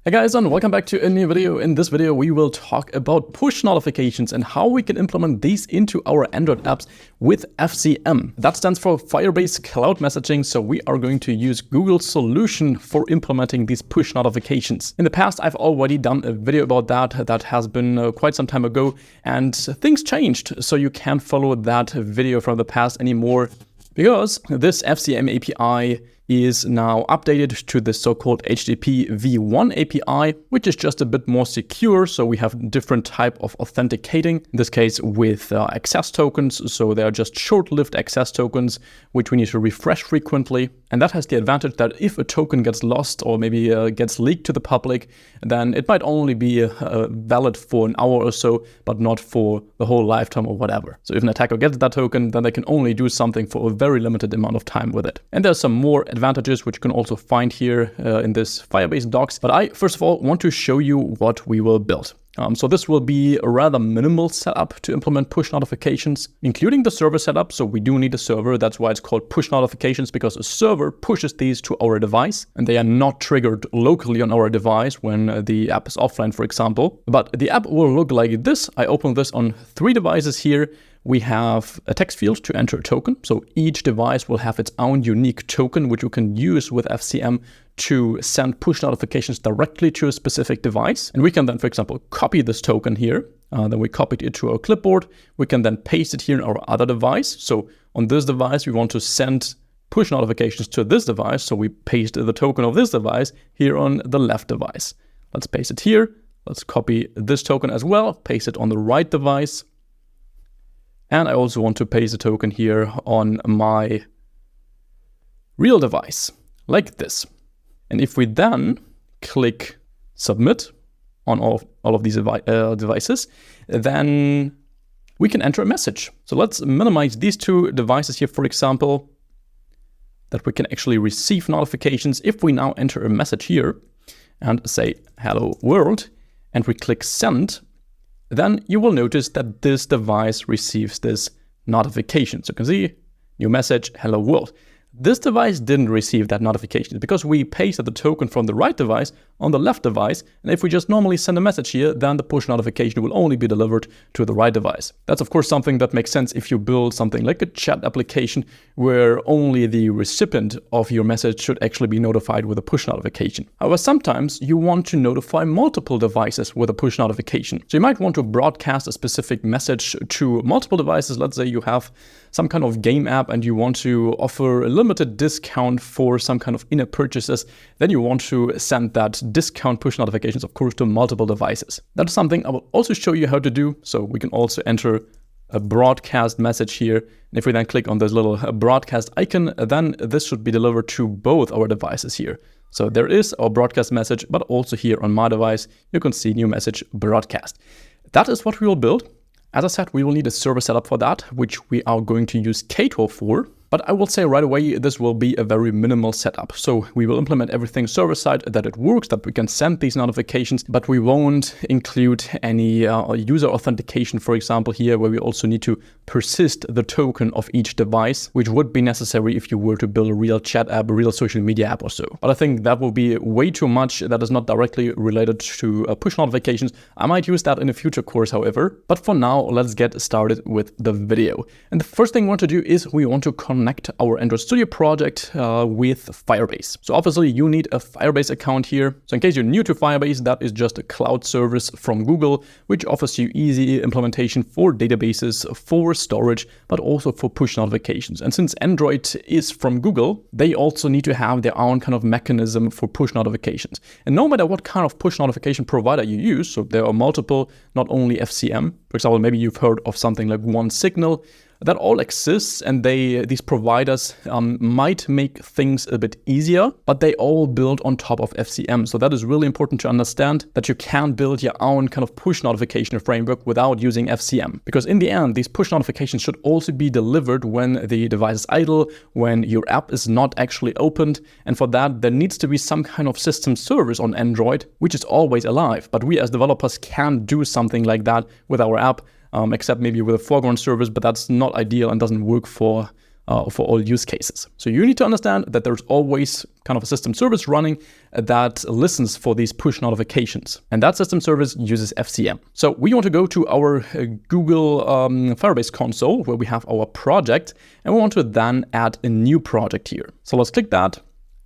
Hey guys, and welcome back to a new video. In this video, we will talk about push notifications and how we can implement these into our Android apps with FCM. That stands for Firebase Cloud Messaging, so we are going to use Google's solution for implementing these push notifications. In the past, I've already done a video about that. That has been quite some time ago, and things changed, so you can't follow that video from the past anymore because this FCM API is now updated to the so-called HTTP v1 API, which is just a bit more secure. So we have different type of authenticating, in this case with access tokens. So they are just short-lived access tokens, which we need to refresh frequently. And that has the advantage that if a token gets lost or maybe gets leaked to the public, then it might only be valid for an hour or so, but not for the whole lifetime or whatever. So if an attacker gets that token, then they can only do something for a very limited amount of time with it. And there's some more advantages which you can also find here in this Firebase docs. But I, first of all, want to show you what we will build. So this will be a rather minimal setup to implement push notifications, including the server setup. So we do need a server. That's why it's called push notifications, because a server pushes these to our device and they are not triggered locally on our device when the app is offline, for example. But the app will look like this. I open this on 3 devices here. We have a text field to enter a token. So each device will have its own unique token, which you can use with FCM to send push notifications directly to a specific device. And we can then, for example, copy this token here. Then we copied it to our clipboard. We can then paste it here in our other device. So on this device, we want to send push notifications to this device. So we paste the token of this device here on the left device. Let's paste it here. Let's copy this token as well, paste it on the right device. And I also want to paste a token here on my real device, like this. And if we then click submit on all of these devices, then we can enter a message. So let's minimize these 2 devices here, for example, that we can actually receive notifications. If we now enter a message here and say hello world, and we click send, then you will notice that this device receives this notification. So you can see new message, hello world. This device didn't receive that notification because we pasted the token from the right device on the left device. And if we just normally send a message here, then the push notification will only be delivered to the right device. That's of course something that makes sense if you build something like a chat application where only the recipient of your message should actually be notified with a push notification. However, sometimes you want to notify multiple devices with a push notification. So you might want to broadcast a specific message to multiple devices. Let's say you have some kind of game app and you want to offer a limited discount for some kind of in-app purchases. Then you want to send that discount push notifications, of course, to multiple devices. That is something I will also show you how to do. So we can also enter a broadcast message here. And if we then click on this little broadcast icon, then this should be delivered to both our devices here. So there is our broadcast message, but also here on my device, you can see new message broadcast. That is what we will build. As I said, we will need a server setup for that, which we are going to use Cato for. But I will say right away, this will be a very minimal setup. So we will implement everything server-side, that it works, that we can send these notifications, but we won't include any user authentication, for example, here, where we also need to persist the token of each device, which would be necessary if you were to build a real chat app, a real social media app or so. But I think that will be way too much. That is not directly related to push notifications. I might use that in a future course, however. But for now, let's get started with the video. And the first thing we want to do is we want to connect our Android Studio project with Firebase. So obviously you need a Firebase account here. So in case you're new to Firebase, that is just a cloud service from Google, which offers you easy implementation for databases, for storage, but also for push notifications. And since Android is from Google, they also need to have their own kind of mechanism for push notifications. And no matter what kind of push notification provider you use, so there are multiple, not only FCM, for example, maybe you've heard of something like OneSignal, that all exists, and these providers might make things a bit easier, but they all build on top of FCM. So that is really important to understand, that you can build your own kind of push notification framework without using FCM. Because in the end, these push notifications should also be delivered when the device is idle, when your app is not actually opened. And for that, there needs to be some kind of system service on Android, which is always alive. But we as developers can do something like that with our app. Except maybe with a foreground service, but that's not ideal and doesn't work for for all use cases. So you need to understand that there's always kind of a system service running that listens for these push notifications. And that system service uses FCM. So we want to go to our Google Firebase console where we have our project, and we want to then add a new project here. So let's click that.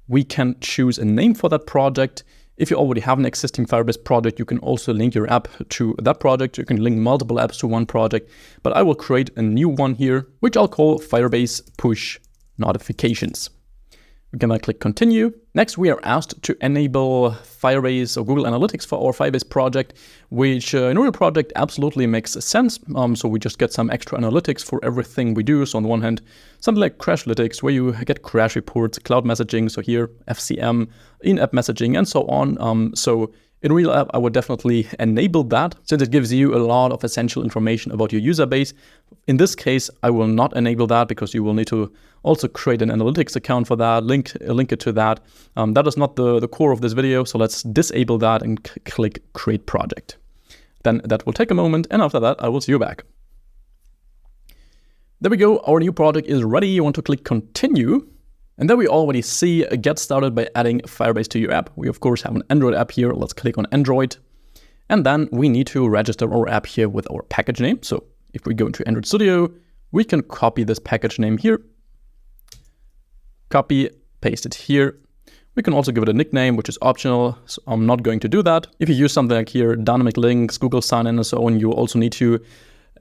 We can choose a name for that project. If you already have an existing Firebase project, you can also link your app to that project. You can link multiple apps to one project, but I will create a new one here, which I'll call Firebase Push Notifications. We can then click continue. Next, we are asked to enable Firebase or Google Analytics for our Firebase project, which in a real project absolutely makes sense. So we just get some extra analytics for everything we do. So on the one hand, something like Crashlytics, where you get crash reports, cloud messaging. So here, FCM, in-app messaging, and so on. So in a real app, I would definitely enable that, since it gives you a lot of essential information about your user base. In this case, I will not enable that because you will need to also create an analytics account for that, link it to that. That is not the core of this video, so let's disable that and click Create Project. Then that will take a moment, and after that, I will see you back. There we go, our new project is ready. You want to click Continue. And then we already see Get Started by adding Firebase to your app. We of course have an Android app here. Let's click on Android. And then we need to register our app here with our package name. So if we go into Android Studio, we can copy this package name here. Copy, paste it here. We can also give it a nickname, which is optional. So I'm not going to do that. If you use something like here, dynamic links, Google sign-in and so on, you also need to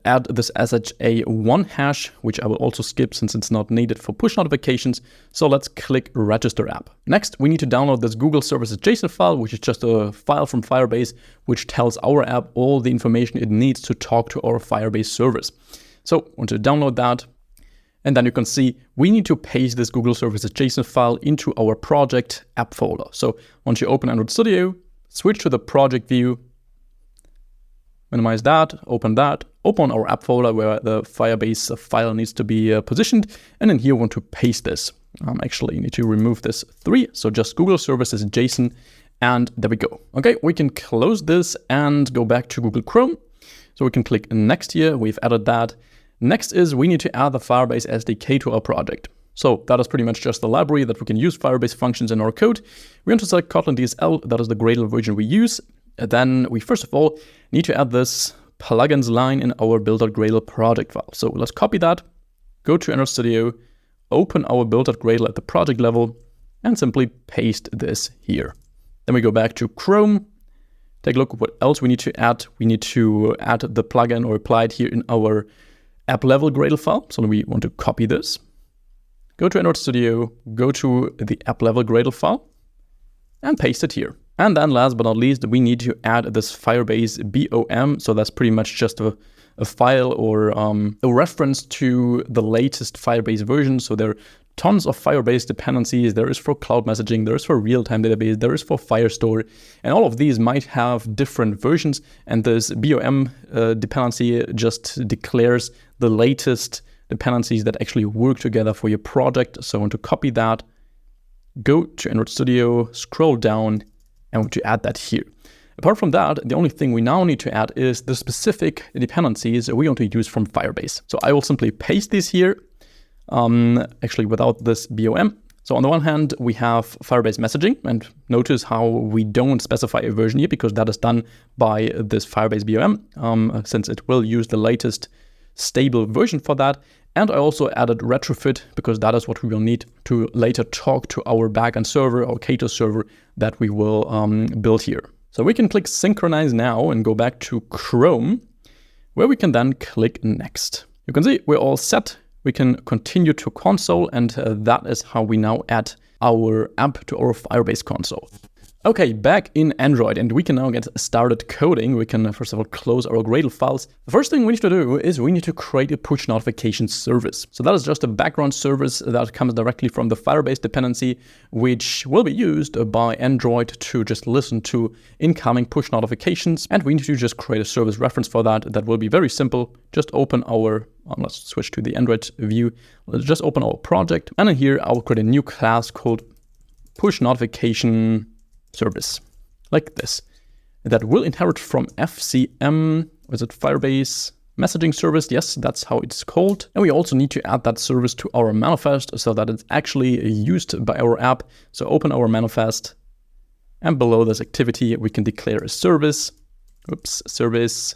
add this SHA1 hash, which I will also skip since it's not needed for push notifications. So let's click Register App. Next, we need to download this Google Services JSON file, which is just a file from Firebase, which tells our app all the information it needs to talk to our Firebase service. So I want to download that. And then you can see we need to paste this Google Services JSON file into our project app folder. So once you open Android Studio, switch to the project view, minimize that, open our app folder where the Firebase file needs to be positioned. And then here we want to paste this. Actually, you need to remove this 3. So just Google Services JSON, and there we go. Okay, we can close this and go back to Google Chrome. So we can click Next here. We've added that. Next is we need to add the Firebase SDK to our project. So that is pretty much just the library that we can use Firebase functions in our code. We want to select Kotlin DSL. That is the Gradle version we use. Then we first of all need to add this plugins line in our build.gradle project file. So let's copy that, go to Android Studio, open our build.gradle at the project level, and simply paste this here. Then we go back to Chrome, take a look at what else we need to add. We need to add the plugin or apply it here in our app level Gradle file. So we want to copy this, go to Android Studio, go to the app level Gradle file, and paste it here. And then last but not least, we need to add this Firebase BOM. So that's pretty much just a file or a reference to the latest Firebase version. So there are tons of Firebase dependencies. There is for cloud messaging, there is for real-time database, there is for Firestore, and all of these might have different versions. And this BOM dependency just declares the latest dependencies that actually work together for your project. So I want to copy that, go to Android Studio, scroll down, and want to add that here. Apart from that, the only thing we now need to add is the specific dependencies we want to use from Firebase. So I will simply paste these here, actually without this BOM. So on the one hand, we have Firebase messaging, and notice how we don't specify a version here because that is done by this Firebase BOM, since it will use the latest stable version for that. And I also added retrofit because that is what we will need to later talk to our backend server or Kato server that we will build here. So we can click Synchronize now and go back to Chrome, where we can then click Next. You can see we're all set. We can continue to console, and that is how we now add our app to our Firebase console. Okay, back in Android, and we can now get started coding. We can first of all close our Gradle files. The first thing we need to do is we need to create a push notification service. So that is just a background service that comes directly from the Firebase dependency, which will be used by Android to just listen to incoming push notifications. And we need to just create a service reference for that. That will be very simple. Just open our, let's switch to the Android view. Let's just open our project. And in here, I will create a new class called push notification service, like this, that will inherit from FCM, is it Firebase messaging service. Yes, that's how it's called. And we also need to add that service to our manifest so that it's actually used by our app. So open our manifest, and below this activity, we can declare a service. Service.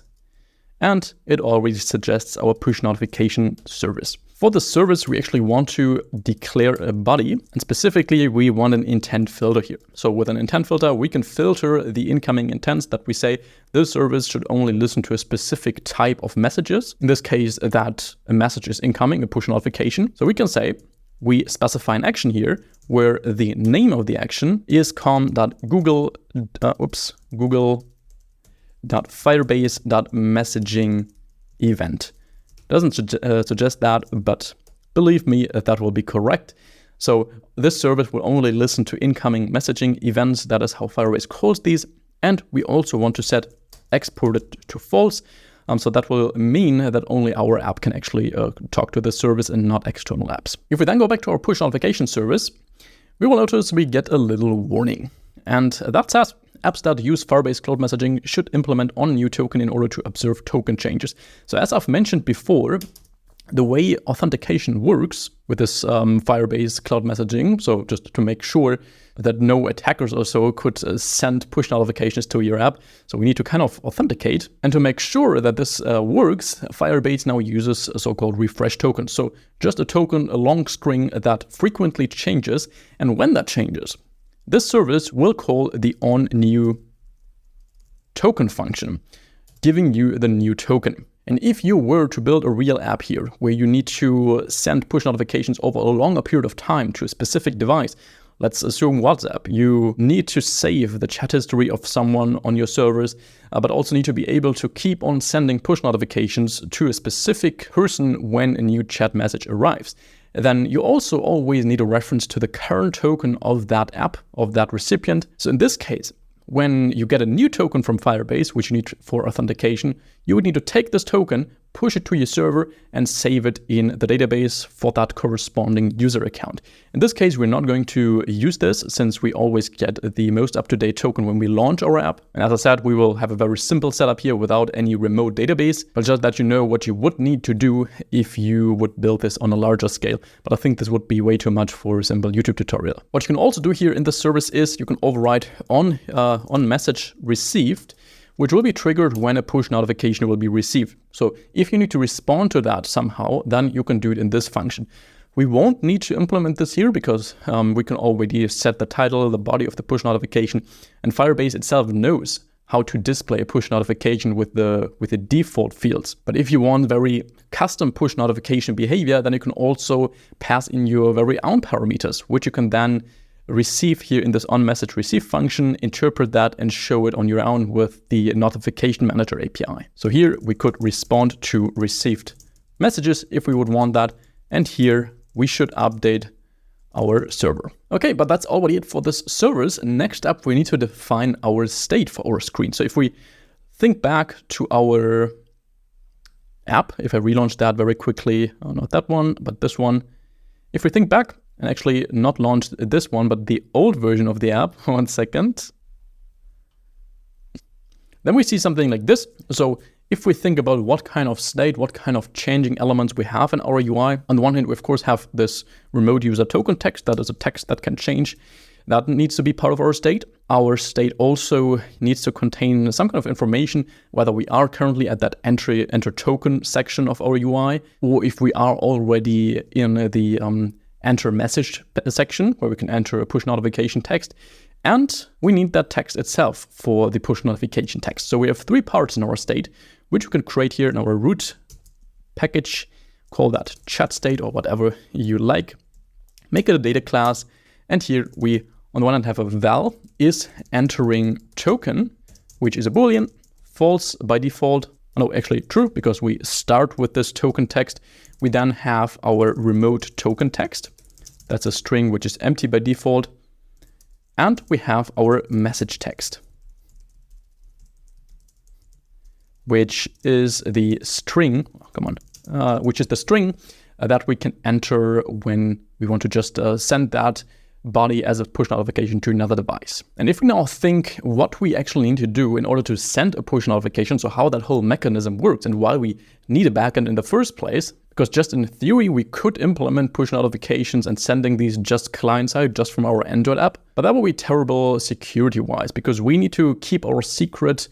And it already suggests our push notification service. For the service, we actually want to declare a body, and specifically we want an intent filter here. So with an intent filter, we can filter the incoming intents that we say this service should only listen to a specific type of messages. In this case, that a message is incoming, a push notification. So we can say we specify an action here where the name of the action is google.firebase.messaging event. Doesn't suggest that, but believe me, that will be correct. So this service will only listen to incoming messaging events. That is how Firebase calls these. And we also want to set exported to false. So that will mean that only our app can actually talk to the service and not external apps. If we then go back to our push notification service, we will notice we get a little warning. And that says apps that use Firebase Cloud Messaging should implement on new token in order to observe token changes. So as I've mentioned before, the way authentication works with this Firebase Cloud Messaging, so just to make sure that no attackers or so could send push notifications to your app. So we need to kind of authenticate. And to make sure that this works, Firebase now uses a so-called refresh token. So just a token, a long string that frequently changes. And when that changes, this service will call the onNew token function, giving you the new token. And if you were to build a real app here, where you need to send push notifications over a longer period of time to a specific device, let's assume WhatsApp, you need to save the chat history of someone on your servers, but also need to be able to keep on sending push notifications to a specific person when a new chat message arrives. Then you also always need a reference to the current token of that app, of that recipient. So in this case, when you get a new token from Firebase, which you need for authentication, you would need to take this token, push it to your server, and save it in the database for that corresponding user account. In this case, we're not going to use this since we always get the most up-to-date token when we launch our app. And as I said, we will have a very simple setup here without any remote database, but just that you know what you would need to do if you would build this on a larger scale. But I think this would be way too much for a simple YouTube tutorial. What you can also do here in the service is you can override on message received, which will be triggered when a push notification will be received. So if you need to respond to that somehow, then you can do it in this function. We won't need to implement this here because we can already set the title, the body of the push notification, and Firebase itself knows how to display a push notification with the default fields. But if you want very custom push notification behavior, then you can also pass in your very own parameters, which you can then receive here in this onMessageReceive function, interpret that and show it on your own with the Notification Manager API. So here we could respond to received messages if we would want that. And here we should update our server. Okay, but that's already it for this service. Next up, we need to define our state for our screen. So if we think back to our app, if I relaunch that very quickly, oh, not that one, but this one. If we think back, and actually not launched this one, but the old version of the app, 1 second. Then we see something like this. So if we think about what kind of state, what kind of changing elements we have in our UI, on the one hand, we of course have this remote user token text, that is a text that can change. That needs to be part of our state. Our state also needs to contain some kind of information, whether we are currently at that enter token section of our UI, or if we are already in the enter message section where we can enter a push notification text. And we need that text itself for the push notification text. So we have 3 parts in our state, which we can create here in our root package, call that chat state or whatever you like. Make it a data class. And here we, on the one hand, have a val is entering token, which is a Boolean, false by default. No, actually true, because we start with this token text. We then have our remote token text. That's a string which is empty by default. And we have our message text, which is the string, which is the string that we can enter when we want to just send that body as a push notification to another device. And if we now think what we actually need to do in order to send a push notification, so how that whole mechanism works and why we need a backend in the first place, because just in theory, we could implement push notifications and sending these just client-side, just from our Android app. But that will be terrible security-wise, because we need to keep our secret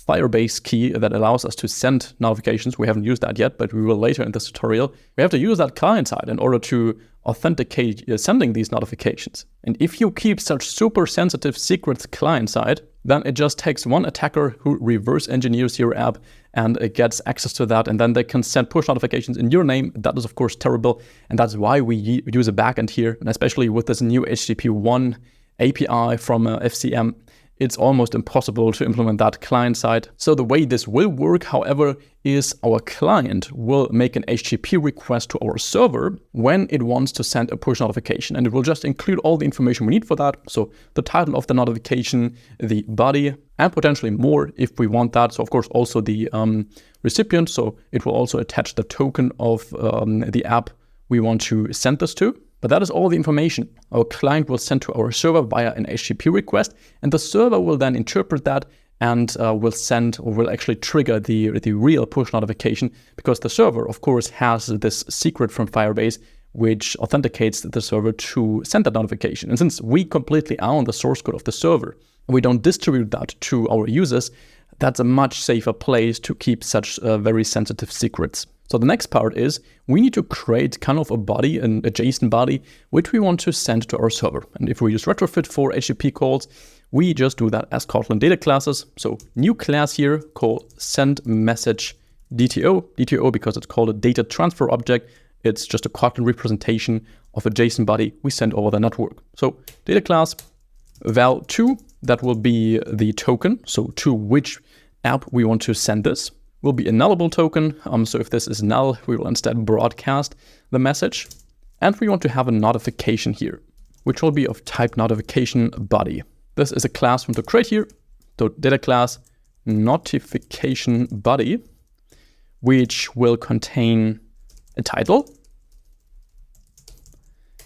Firebase key that allows us to send notifications. We haven't used that yet, but we will later in this tutorial. We have to use that client-side in order to authenticate sending these notifications. And if you keep such super sensitive secrets client-side, then it just takes one attacker who reverse engineers your app and it gets access to that, and then they can send push notifications in your name. That is of course terrible, and that's why we use a backend here, and especially with this new HTTP 1 API from FCM, it's almost impossible to implement that client side. So the way this will work, however, is our client will make an HTTP request to our server when it wants to send a push notification, and it will just include all the information we need for that. So the title of the notification, the body, and potentially more if we want that. So of course also the recipient. So it will also attach the token of the app we want to send this to. But that is all the information our client will send to our server via an HTTP request, and the server will then interpret that and will send, or will actually trigger the real push notification, because the server, of course, has this secret from Firebase which authenticates the server to send that notification. And since we completely own the source code of the server, we don't distribute that to our users, that's a much safer place to keep such very sensitive secrets. So the next part is we need to create kind of a body, an JSON body, which we want to send to our server. And if we use retrofit for HTTP calls, we just do that as Kotlin data classes. So new class here called send message DTO. DTO because it's called a data transfer object. It's just a Kotlin representation of a JSON body we send over the network. So data class val2, that will be the token. So to which app we want to send this. Will be a nullable token. So if this is null, we will instead broadcast the message. And we want to have a notification here, which will be of type notification body. This is a class we want to create here. So data class notification body, which will contain a title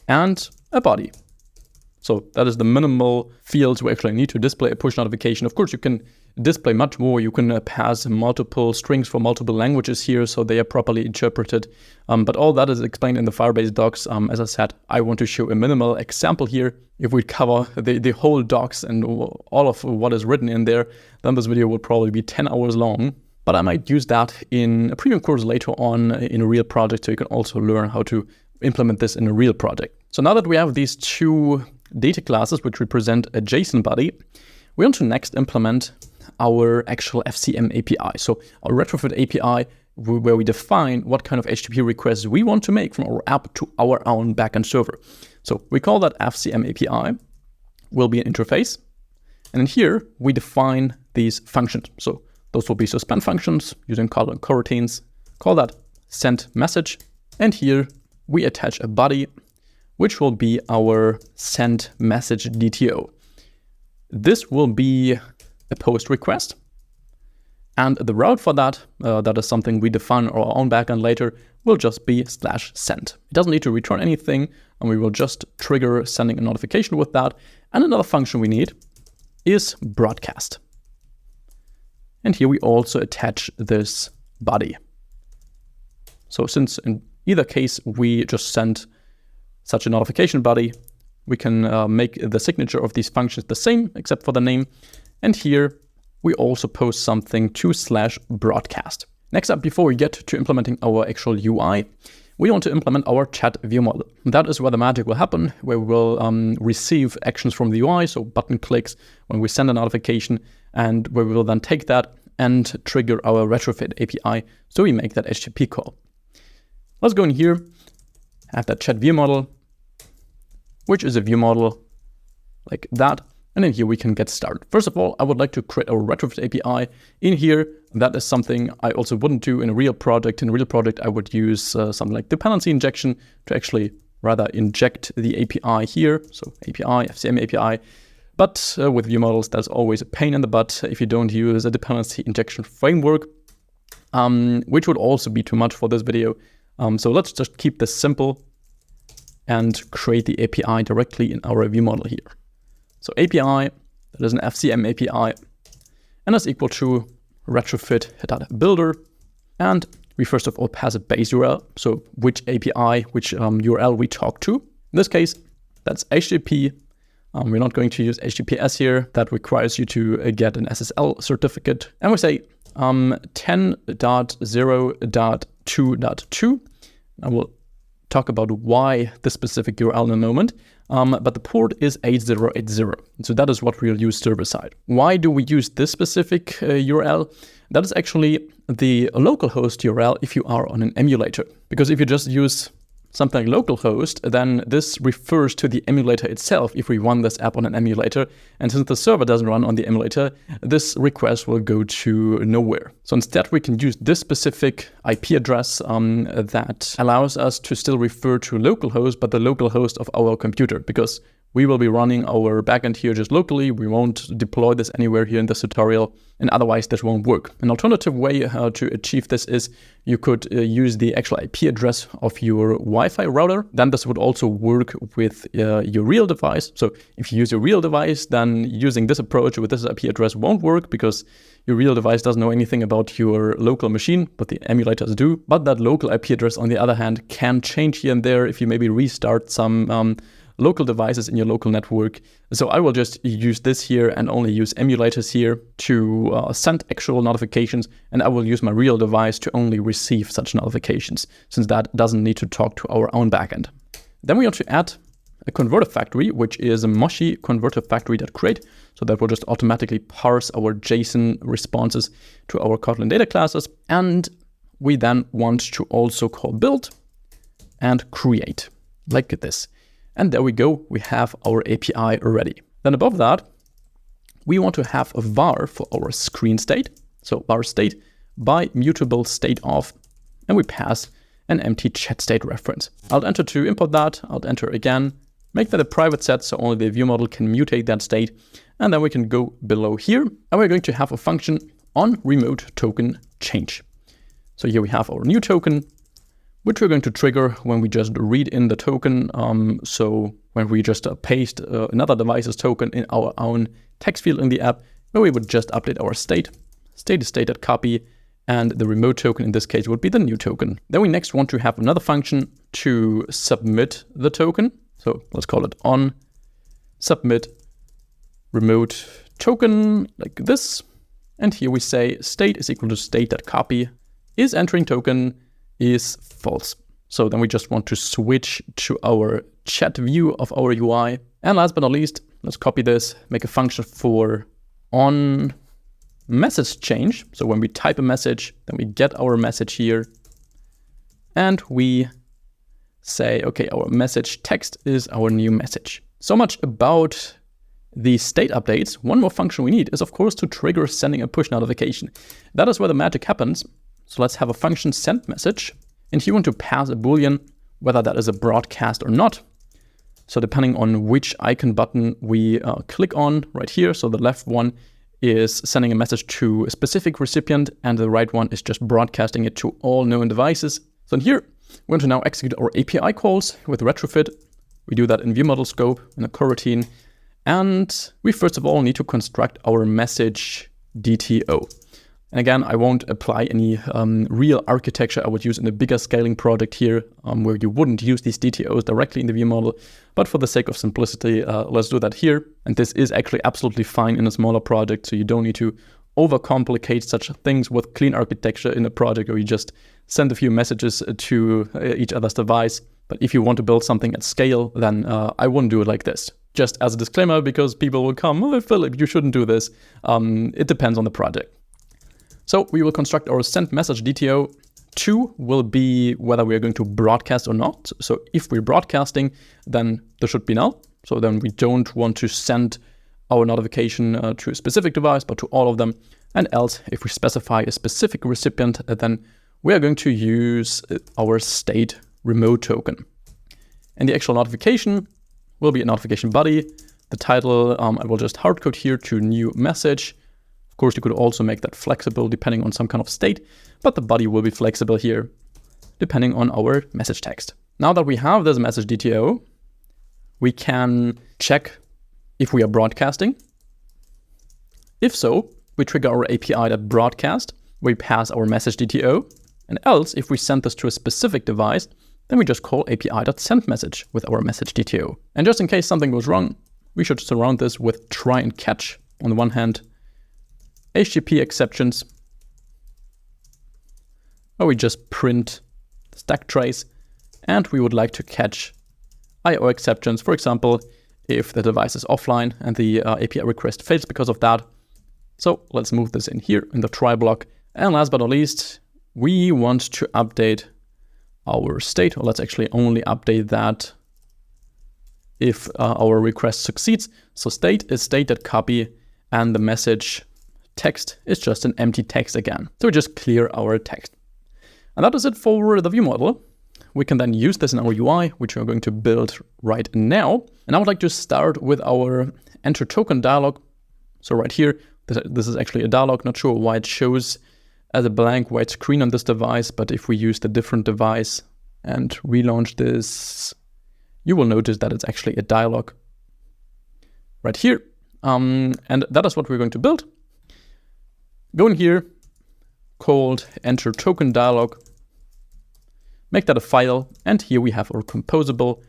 and a body. So that is the minimal fields we actually need to display a push notification. Of course, you can display much more. You can pass multiple strings for multiple languages here, so they are properly interpreted. But all that is explained in the Firebase docs. As I said, I want to show a minimal example here. If we cover the whole docs and all of what is written in there, then this video will probably be 10 hours long. But I might use that in a premium course later on in a real project, so you can also learn how to implement this in a real project. So now that we have these two data classes which represent a JSON body, we want to next implement our actual FCM API. So our retrofit API, where we define what kind of HTTP requests we want to make from our app to our own backend server. So we call that FCM API, will be an interface. And in here, we define these functions. So those will be suspend functions using Kotlin coroutines. Call that send message. And here we attach a body, which will be our send message DTO. This will be a post request. And the route for that, that is something we define on our own backend later, will just be /send. It doesn't need to return anything, and we will just trigger sending a notification with that. And another function we need is broadcast. And here we also attach this body. So since in either case we just send such a notification body, we can make the signature of these functions the same except for the name. And here we also post something to /broadcast. Next up, before we get to implementing our actual UI, we want to implement our chat view model. That is where the magic will happen, where we will receive actions from the UI, so button clicks when we send a notification, and where we will then take that and trigger our retrofit API, so we make that HTTP call. Let's go in here, have that chat view model, which is a view model like that. And then here we can get started. First of all, I would like to create our retrofit API in here. That is something I also wouldn't do in a real project. In a real project, I would use something like dependency injection to actually rather inject the API here. So API, FCM API. But with view models, that's always a pain in the butt if you don't use a dependency injection framework, which would also be too much for this video. So let's just keep this simple. and create the API directly in our ViewModel here. So API, that is an FCM API, and that's equal to retrofit.builder. And we first of all pass a base URL, so which API, which URL we talk to. In this case, that's HTTP. We're not going to use HTTPS here. That requires you to get an SSL certificate. And we say 10.0.2.2. I will talk about why this specific URL in a moment. But the port is 8080. So that is what we'll use server side. Why do we use this specific URL? That is actually the localhost URL if you are on an emulator. Because if you just use something like localhost, then this refers to the emulator itself if we run this app on an emulator. And since the server doesn't run on the emulator, this request will go to nowhere. So instead, we can use this specific IP address that allows us to still refer to localhost, but the localhost of our computer, because we will be running our backend here just locally. We won't deploy this anywhere here in this tutorial, and otherwise this won't work. An alternative way to achieve this is you could use the actual IP address of your Wi-Fi router. Then this would also work with your real device. So if you use your real device, then using this approach with this IP address won't work because your real device doesn't know anything about your local machine, but the emulators do. But that local IP address, on the other hand, can change here and there if you maybe restart some local devices in your local network. So I will just use this here and only use emulators here to send actual notifications, and I will use my real device to only receive such notifications, since that doesn't need to talk to our own backend. Then we want to add a converter factory, which is a Moshi converter factory.create. So that will just automatically parse our JSON responses to our Kotlin data classes. And we then want to also call build and create like this. And there we go, we have our API already. Then above that, we want to have a var for our screen state. So var state by mutable state of, and we pass an empty chat state reference. Alt enter to import that, alt enter again, make that a private set so only the ViewModel can mutate that state. And then we can go below here, and we're going to have a function on remote token change. So here we have our new token, which we're going to trigger when we just read in the token. So when we just paste another device's token in our own text field in the app, where we would just update our state. State is state.copy, and the remote token in this case would be the new token. Then we next want to have another function to submit the token. So let's call it on submit remote token like this. And here we say state is equal to state.copy is entering token is false. So then we just want to switch to our chat view of our UI. And last but not least, let's copy this, make a function for on message change. So when we type a message, then we get our message here. And we say, okay, our message text is our new message. So much about the state updates. One more function we need is, of course, to trigger sending a push notification. That is where the magic happens. So let's have a function send message. And here you want to pass a Boolean, whether that is a broadcast or not. So depending on which icon button we click on right here. So the left one is sending a message to a specific recipient, and the right one is just broadcasting it to all known devices. So in here, we're going to now execute our API calls with retrofit. We do that in ViewModel scope in a coroutine. And we first of all need to construct our message DTO. And again, I won't apply any real architecture I would use in a bigger scaling project here, where you wouldn't use these DTOs directly in the ViewModel. But for the sake of simplicity, let's do that here. And this is actually absolutely fine in a smaller project, so you don't need to overcomplicate such things with clean architecture in a project where you just send a few messages to each other's device. But if you want to build something at scale, then I wouldn't do it like this. Just as a disclaimer, because people will come, oh, Philip, you shouldn't do this. It depends on the project. So we will construct our send message DTO. 2 will be whether we are going to broadcast or not. So if we're broadcasting, then there should be null. So then we don't want to send our notification to a specific device, but to all of them. And else, if we specify a specific recipient, then we are going to use our state remote token. And the actual notification will be a notification body. The title, I will just hardcode here to new message. Of course, you could also make that flexible depending on some kind of state, but the body will be flexible here depending on our message text. Now that we have this message DTO, we can check if we are broadcasting. If so, we trigger our API.broadcast, we pass our message DTO, and else if we send this to a specific device, then we just call API.sendMessage with our message DTO. And just in case something goes wrong, we should surround this with try and catch. On the one hand, HTTP exceptions, or we just print stack trace, and we would like to catch IO exceptions. For example, if the device is offline and the API request fails because of that. So let's move this in here in the try block. And last but not least, we want to update our state, or let's actually only update that if our request succeeds. So state is state.copy, and the message text is just an empty text again. So we just clear our text. And that is it for the view model. We can then use this in our UI, which we're going to build right now. And I would like to start with our enter token dialog. So right here, this is actually a dialog. Not sure why it shows as a blank white screen on this device, but if we use the different device and relaunch this, you will notice that it's actually a dialog right here. And that is what we're going to build. Go in here, called enter token dialog, make that a file, and here we have our composable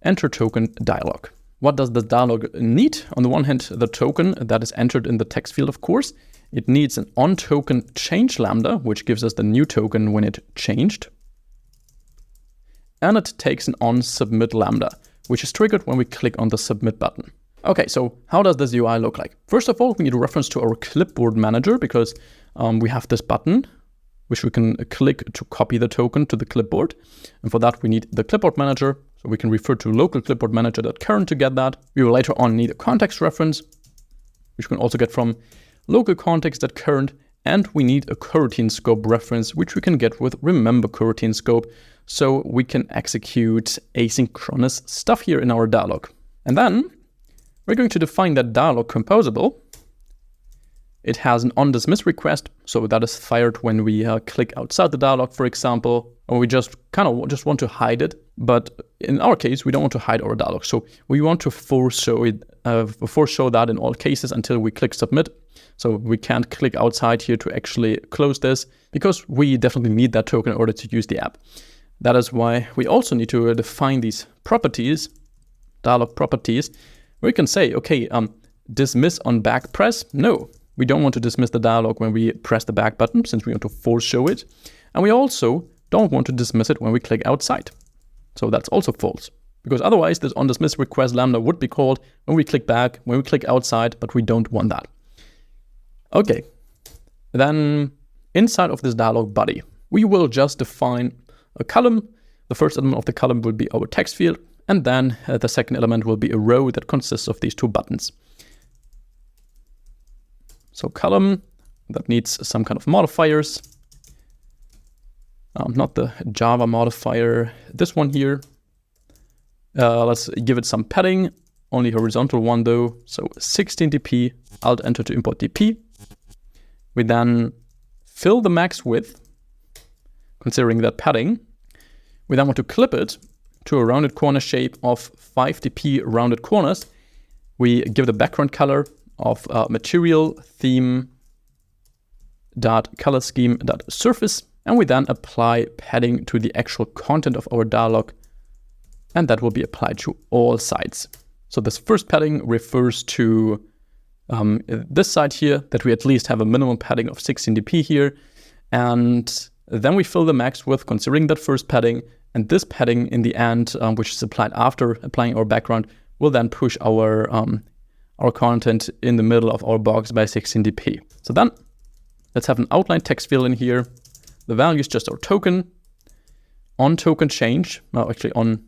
enter token dialog. What does the dialog need? On the one hand, the token that is entered in the text field, of course. It needs an onToken change lambda, which gives us the new token when it changed. And it takes an onSubmit lambda, which is triggered when we click on the submit button. Okay, so how does this UI look like? First of all, we need a reference to our clipboard manager because we have this button, which we can click to copy the token to the clipboard. And for that, we need the clipboard manager. So we can refer to local clipboard manager.current to get that. We will later on need a context reference, which we can also get from local context.current. And we need a coroutine scope reference, which we can get with remember coroutine scope. So we can execute asynchronous stuff here in our dialog. And then we're going to define that dialog composable. It has an onDismiss request, so that is fired when we click outside the dialog, for example, or we just want to hide it. But in our case, we don't want to hide our dialog, so we want to foreshow that in all cases until we click submit. So we can't click outside here to actually close this because we definitely need that token in order to use the app. That is why we also need to define these properties, dialog properties, where we can say, okay, dismiss on back press. No, we don't want to dismiss the dialog when we press the back button since we want to foreshow it. And we also don't want to dismiss it when we click outside. So that's also false because otherwise this onDismiss request lambda would be called when we click back, when we click outside, but we don't want that. Okay, then inside of this dialog body, we will just define a column. The first element of the column will be our text field, and then the second element will be a row that consists of these two buttons. So column, that needs some kind of modifiers. Not the Java modifier, this one here. Let's give it some padding, only horizontal one though. So 16 dp, Alt Enter to import dp. We then fill the max width, considering that padding. We then want to clip it to a rounded corner shape of 5 dp rounded corners. We give the background color of material theme dot color scheme dot surface, and we then apply padding to the actual content of our dialog, and that will be applied to all sides. So this first padding refers to this side here, that we at least have a minimum padding of 16 dp here, and then we fill the max width considering that first padding, and this padding in the end, which is applied after applying our background, will then push our content in the middle of our box by 16 dp. So then let's have an outline text field in here. The value is just our token. On token change, well, actually on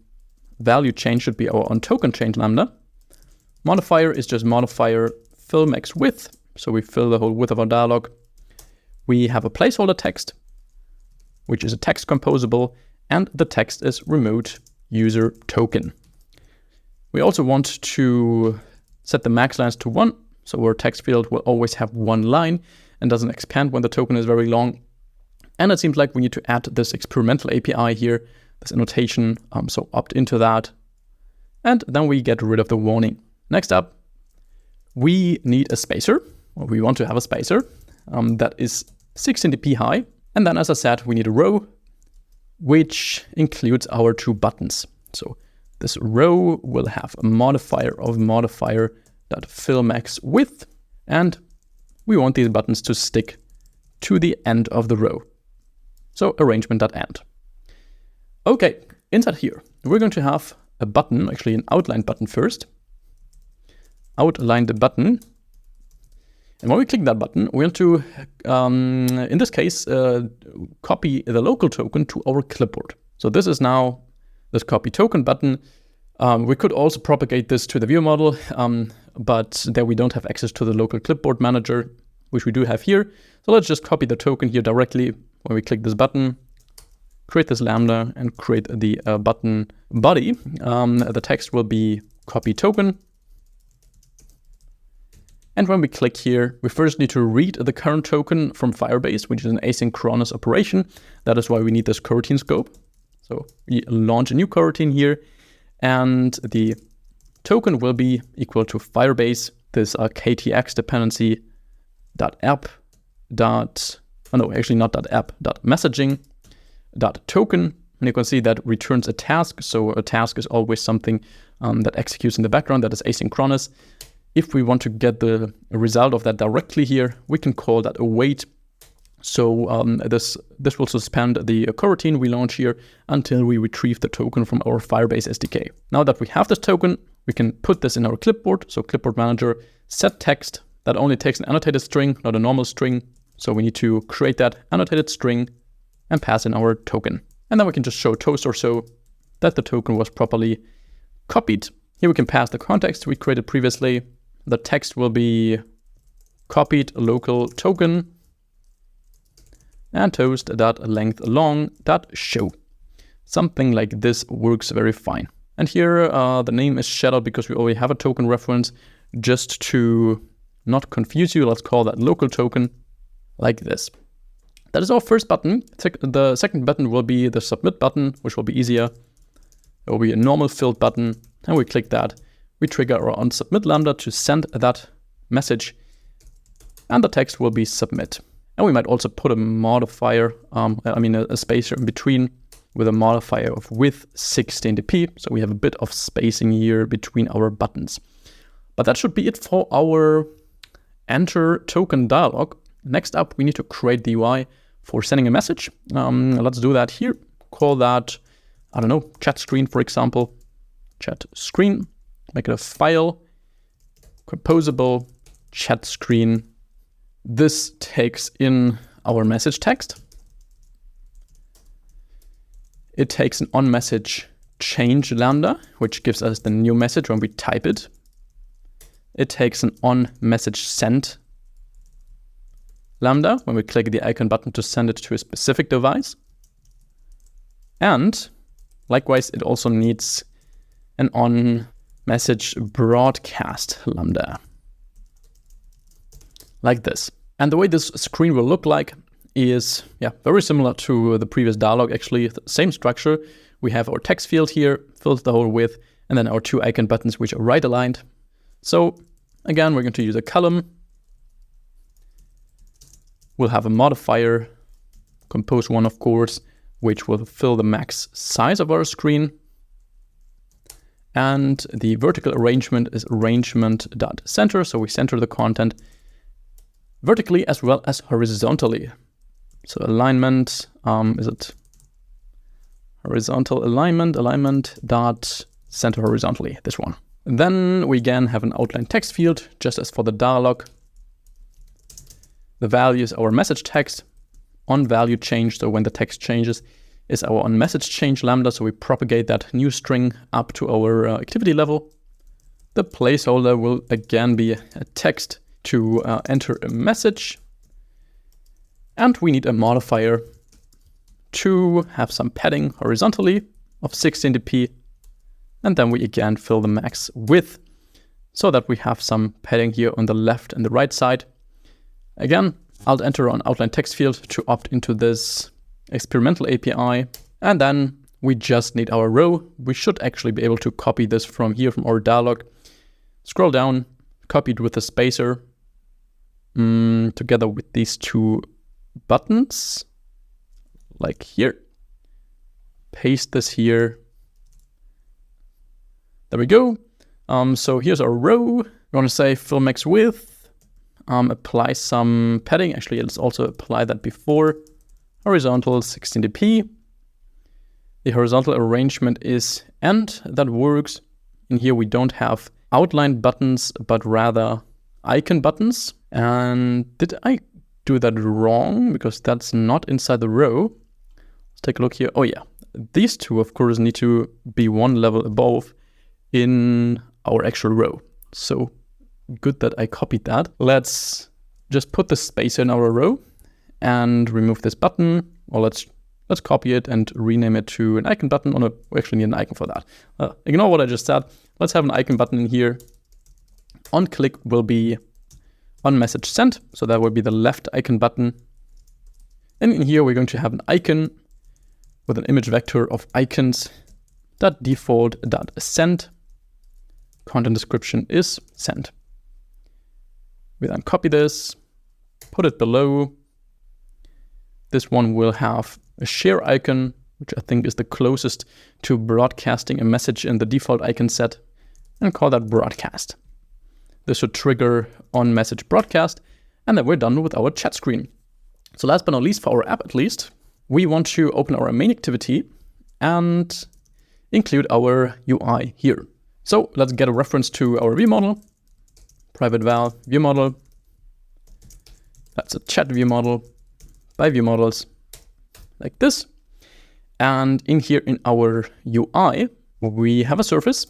value change should be our on token change lambda. Modifier is just modifier fill max width. So we fill the whole width of our dialog. We have a placeholder text, which is a text composable, and the text is remote user token. We also want to set the max lines to 1. So our text field will always have one line and doesn't expand when the token is very long. And it seems like we need to add this experimental API here this annotation, so opt into that. And then we get rid of the warning. Next up, we need a spacer, or we want to have a spacer that is 16 dp high. And then, as I said, we need a row, which includes our two buttons. So this row will have a modifier of modifier.fillMaxWidth, and we want these buttons to stick to the end of the row. So arrangement.end. Okay, inside here, we're going to have a button, actually an outline button first. Outline the button. And when we click that button, we want to, in this case, copy the local token to our clipboard. So this is now this copy token button. We could also propagate this to the view model, but there we don't have access to the local clipboard manager, which we do have here. So let's just copy the token here directly when we click this button, create this lambda, and create the button body. The text will be copy token. And when we click here, we first need to read the current token from Firebase, which is an asynchronous operation. That is why we need this coroutine scope. So we launch a new coroutine here, and the token will be equal to Firebase, this KTX dependency .app messaging.token. And you can see that returns a task. So a task is always something that executes in the background that is asynchronous. If we want to get the result of that directly here, we can call that await. So this will suspend the coroutine we launch here until we retrieve the token from our Firebase SDK. Now that we have this token, we can put this in our clipboard. So clipboard manager set text that only takes an annotated string, not a normal string. So we need to create that annotated string and pass in our token. And then we can just show toast or so that the token was properly copied. Here we can pass the context we created previously. The text will be copied local token and toast.length long.show. Something like this works very fine. And here the name is shadowed because we already have a token reference. Just to not confuse you, let's call that local token like this. That is our first button. The second button will be the submit button, which will be easier. It will be a normal filled button, and we click that. We trigger our onSubmit lambda to send that message, and the text will be submit. And we might also put a modifier, a spacer in between with a modifier of width 16 dp. So we have a bit of spacing here between our buttons. But that should be it for our enter token dialog. Next up, we need to create the UI for sending a message. Let's do that here. Call that, I don't know, chat screen, for example. Chat screen. Make it a file, composable chat screen. This takes in our message text. It takes an onMessage change lambda, which gives us the new message when we type it. It takes an onMessage send lambda when we click the icon button to send it to a specific device. And likewise, it also needs an onMessage broadcast lambda, like this. And the way this screen will look like is very similar to the previous dialog, actually. Same structure. We have our text field here, fills the whole width, and then our two icon buttons, which are right aligned. So again, we're going to use a column. We'll have a modifier, compose one, of course, which will fill the max size of our screen. And the vertical arrangement is arrangement.center. So we center the content vertically as well as horizontally. So alignment, is it horizontal alignment, alignment.center horizontally, this one. And then we again have an outline text field, just as for the dialog. The value is our message text. On value change, so when the text changes, is our onMessage change lambda. So we propagate that new string up to our activity level. The placeholder will again be a text to enter a message. And we need a modifier to have some padding horizontally of 16 dp. And then we again fill the max width so that we have some padding here on the left and the right side. Again, I'll enter an outline text field to opt into this experimental API. And then we just need our row. We should actually be able to copy this from here, from our dialog. Scroll down, copy it with a spacer together with these two buttons, like here. Paste this here. There we go. So here's our row. We want to say fill max width, apply some padding. Actually, let's also apply that before. Horizontal 16 dp. The horizontal arrangement is end. That works. In here we don't have outline buttons, but rather icon buttons. And did I do that wrong? Because that's not inside the row. Let's take a look here. Oh yeah, these two of course need to be one level above in our actual row. So good that I copied that. Let's just put the spacer in our row and remove this button. Or let's copy it and rename it to an icon button. Oh no, we actually need an icon for that. Ignore what I just said. Let's have an icon button in here. On click will be on message sent. So that will be the left icon button. And in here, we're going to have an icon with an image vector of icons.default.send. Content description is sent. We then copy this, put it below. This one will have a share icon, which I think is the closest to broadcasting a message in the default icon set, and call that broadcast. This should trigger on message broadcast, and then we're done with our chat screen. So last but not least, for our app at least, we want to open our main activity and include our UI here. So let's get a reference to our ViewModel, private val ViewModel. That's a chat ViewModel by ViewModels, like this. And in here in our UI, we have a surface.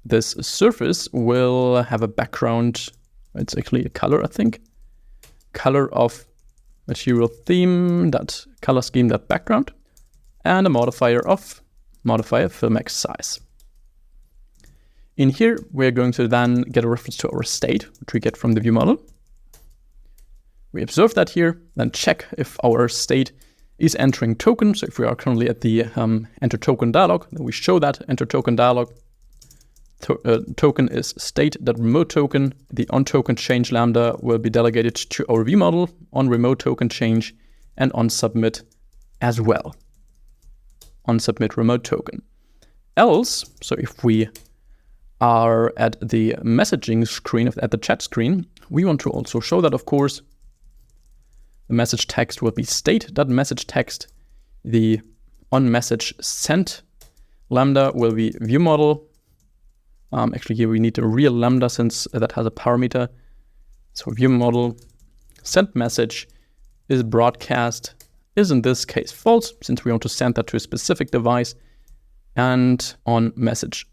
This surface will have a background. It's actually a color, I think. Color of material theme, that color scheme, that background. And a modifier of modifier fill max size. In here, we're going to then get a reference to our state, which we get from the ViewModel. We observe that here, then check if our state is entering token. So if we are currently at the enter token dialog, then we show that enter token dialog. Token is state.remote token. The on token change lambda will be delegated to our ViewModel on remote token change and on submit as well. On submit remote token. Else, so if we are at the messaging screen, at the chat screen, we want to also show that, of course. The message text will be state.message text. The on message sent lambda will be ViewModel. Actually, here we need a real lambda since that has a parameter. So ViewModel sent message is broadcast is in this case false, since we want to send that to a specific device. And on message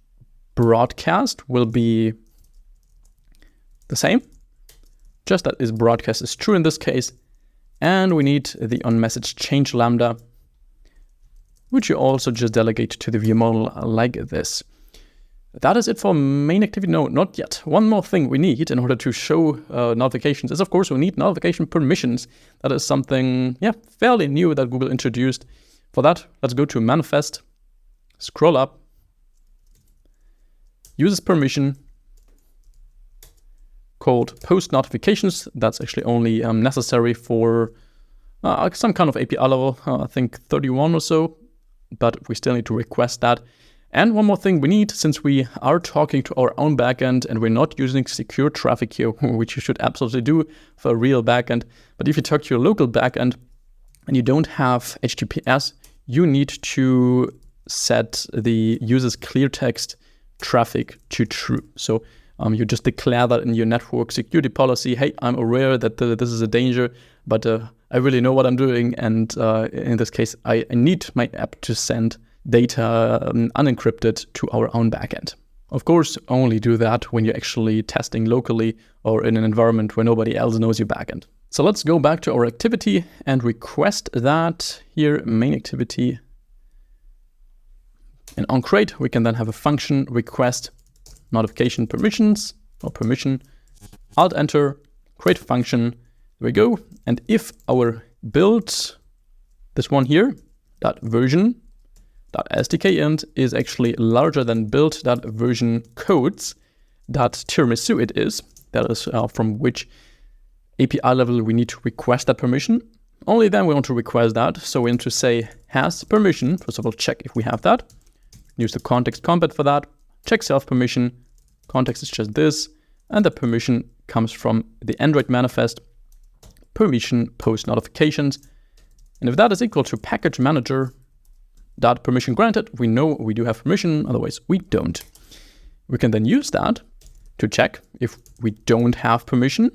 broadcast will be the same. Just that is broadcast is true in this case. And we need the on message change lambda, which you also just delegate to the ViewModel like this. That is it for main activity. No, not yet. One more thing we need in order to show notifications is, of course, we need notification permissions. That is something, fairly new that Google introduced. For that, let's go to manifest, scroll up, uses permission, called post notifications. That's actually only necessary for some kind of API level, I think 31 or so, but we still need to request that. And one more thing we need, since we are talking to our own backend and we're not using secure traffic here, which you should absolutely do for a real backend. But if you talk to your local backend and you don't have HTTPS, you need to set the user's clear text traffic to true. So you just declare that in your network security policy. Hey, I'm aware that this is a danger, but I really know what I'm doing. And in this case, I need my app to send data unencrypted to our own backend. Of course, only do that when you're actually testing locally or in an environment where nobody else knows your backend. So let's go back to our activity and request that here, main activity. And on create, we can then have a function request notification permissions or permission, alt enter, create function. There we go. And if our build, this one here, that version build.stdkint is actually larger than build.version codes.tiramisu it is. That is from which API level we need to request that permission. Only then we want to request that. So we need to say has permission. First of all, check if we have that. Use the context compat for that. Check self permission. Context is just this. And the permission comes from the Android manifest. Permission post notifications. And if that is equal to package manager dot permission granted, we know we do have permission, otherwise we don't. We can then use that to check if we don't have permission.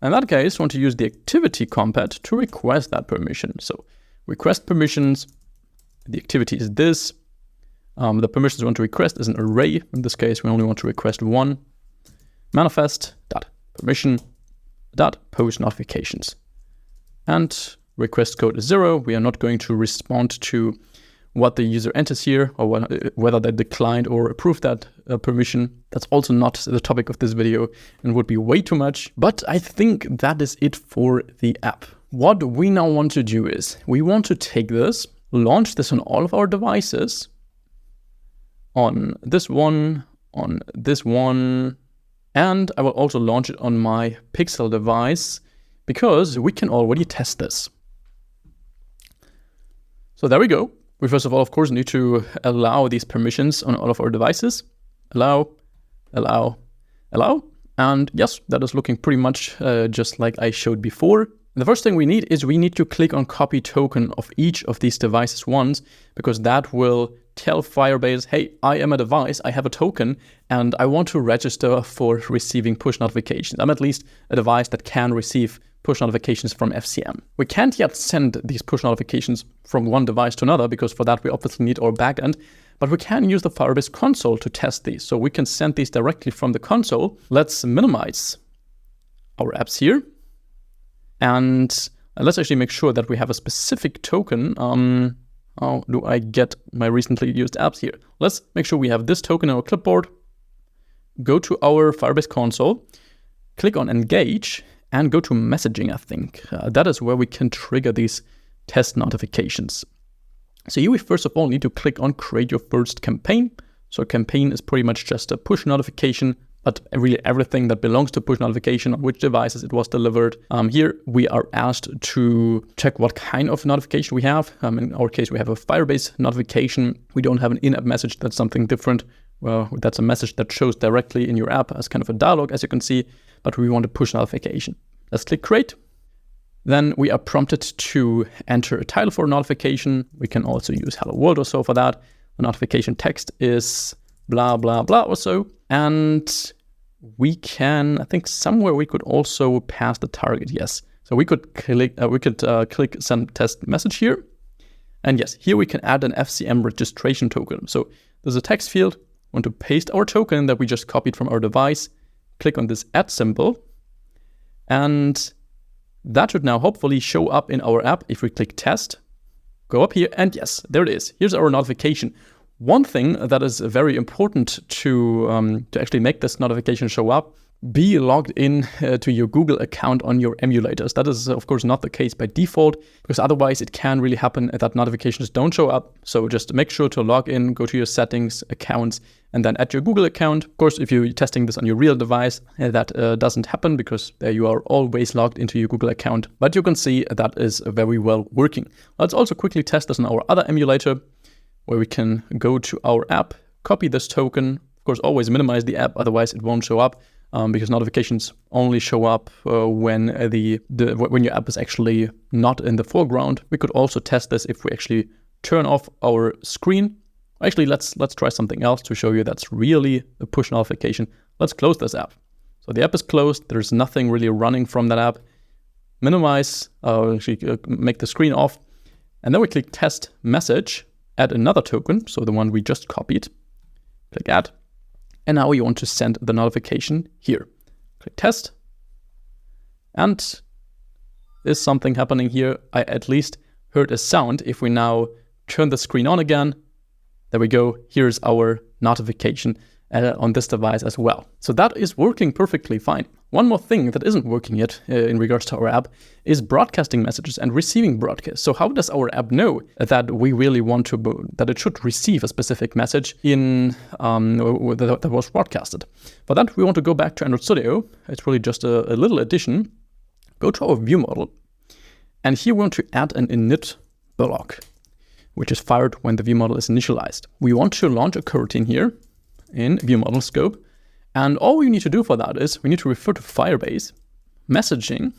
In that case, we want to use the activity compat to request that permission. So request permissions, the activity is this. The permissions we want to request is an array. In this case, we only want to request one. Manifest.permission.post notifications. And request code is 0. We are not going to respond to what the user enters here or whether they declined or approved that permission. That's also not the topic of this video and would be way too much. But I think that is it for the app. What we now want to do is we want to take this, launch this on all of our devices, on this one, and I will also launch it on my Pixel device because we can already test this. So there we go. We first of all, of course, need to allow these permissions on all of our devices. Allow. And yes, that is looking pretty much just like I showed before. The first thing we need is we need to click on copy token of each of these devices once, because that will tell Firebase, hey, I am a device, I have a token, and I want to register for receiving push notifications. I'm at least a device that can receive push notifications from FCM. We can't yet send these push notifications from one device to another, because for that we obviously need our backend, but we can use the Firebase console to test these. So we can send these directly from the console. Let's minimize our apps here. And let's actually make sure that we have a specific token. How do I get my recently used apps here? Let's make sure we have this token in our clipboard. Go to our Firebase console, click on engage, and go to messaging, I think. That is where we can trigger these test notifications. So here we first of all need to click on create your first campaign. So campaign is pretty much just a push notification, but really everything that belongs to push notification, on which devices it was delivered. Here we are asked to check what kind of notification we have. In our case, we have a Firebase notification. We don't have an in-app message. That's something different. Well, that's a message that shows directly in your app as kind of a dialog, as you can see, but we want a push notification. Let's click create. Then we are prompted to enter a title for a notification. We can also use hello world or so for that. The notification text is blah, blah, blah or so. And we can, I think somewhere we could also pass the target, yes. So we could click send test message here. And yes, here we can add an FCM registration token. So there's a text field. We want to paste our token that we just copied from our device. Click on this add symbol. And that should now hopefully show up in our app. If we click test, go up here, and yes, there it is. Here's our notification. One thing that is very important to actually make this notification show up, be logged in to your Google account on your emulators. That is, of course, not the case by default, because otherwise it can really happen that notifications don't show up. So just make sure to log in, go to your settings, accounts, and then add your Google account. Of course, if you're testing this on your real device, that doesn't happen because there you are always logged into your Google account. But you can see that is very well working. Let's also quickly test this on our other emulator, where we can go to our app, copy this token. Of course, always minimize the app, otherwise it won't show up. Because notifications only show up when when your app is actually not in the foreground. We could also test this if we actually turn off our screen. Actually, let's try something else to show you that's really a push notification. Let's close this app. So the app is closed. There's nothing really running from that app. Minimize, actually make the screen off. And then we click test message, add another token. So the one we just copied. Click add. And now you want to send the notification here. Click test. And is something happening here? I at least heard a sound. If we now turn the screen on again, there we go. Here's our notification. on this device as well. So that is working perfectly fine. One more thing that isn't working yet in regards to our app is broadcasting messages and receiving broadcasts. So how does our app know that we really want to, that it should receive a specific message in that was broadcasted? For that, we want to go back to Android Studio. It's really just a little addition. Go to our view model. And here we want to add an init block, which is fired when the view model is initialized. We want to launch a coroutine here in view model scope. And all we need to do for that is we need to refer to Firebase messaging,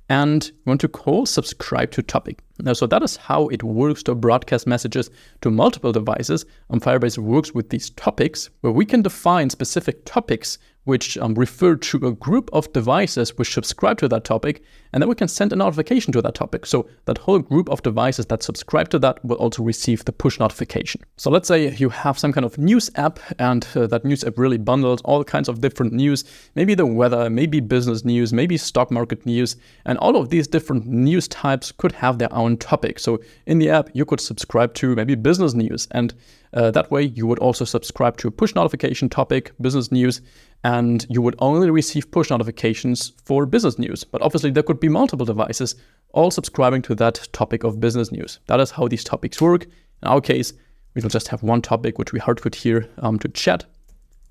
and we want to call subscribe to topic. Now, so that is how it works to broadcast messages to multiple devices. Firebase works with these topics where we can define specific topics which refer to a group of devices which subscribe to that topic, and then we can send a notification to that topic. So that whole group of devices that subscribe to that will also receive the push notification. So let's say you have some kind of news app, and that news app really bundles all kinds of different news, maybe the weather, maybe business news, maybe stock market news, and all of these different news types could have their own topic. So in the app, you could subscribe to maybe business news, and that way you would also subscribe to a push notification topic, business news, and you would only receive push notifications for business news. But obviously there could be multiple devices all subscribing to that topic of business news. That is how these topics work. In our case, we will just have one topic which we hardcode here to chat,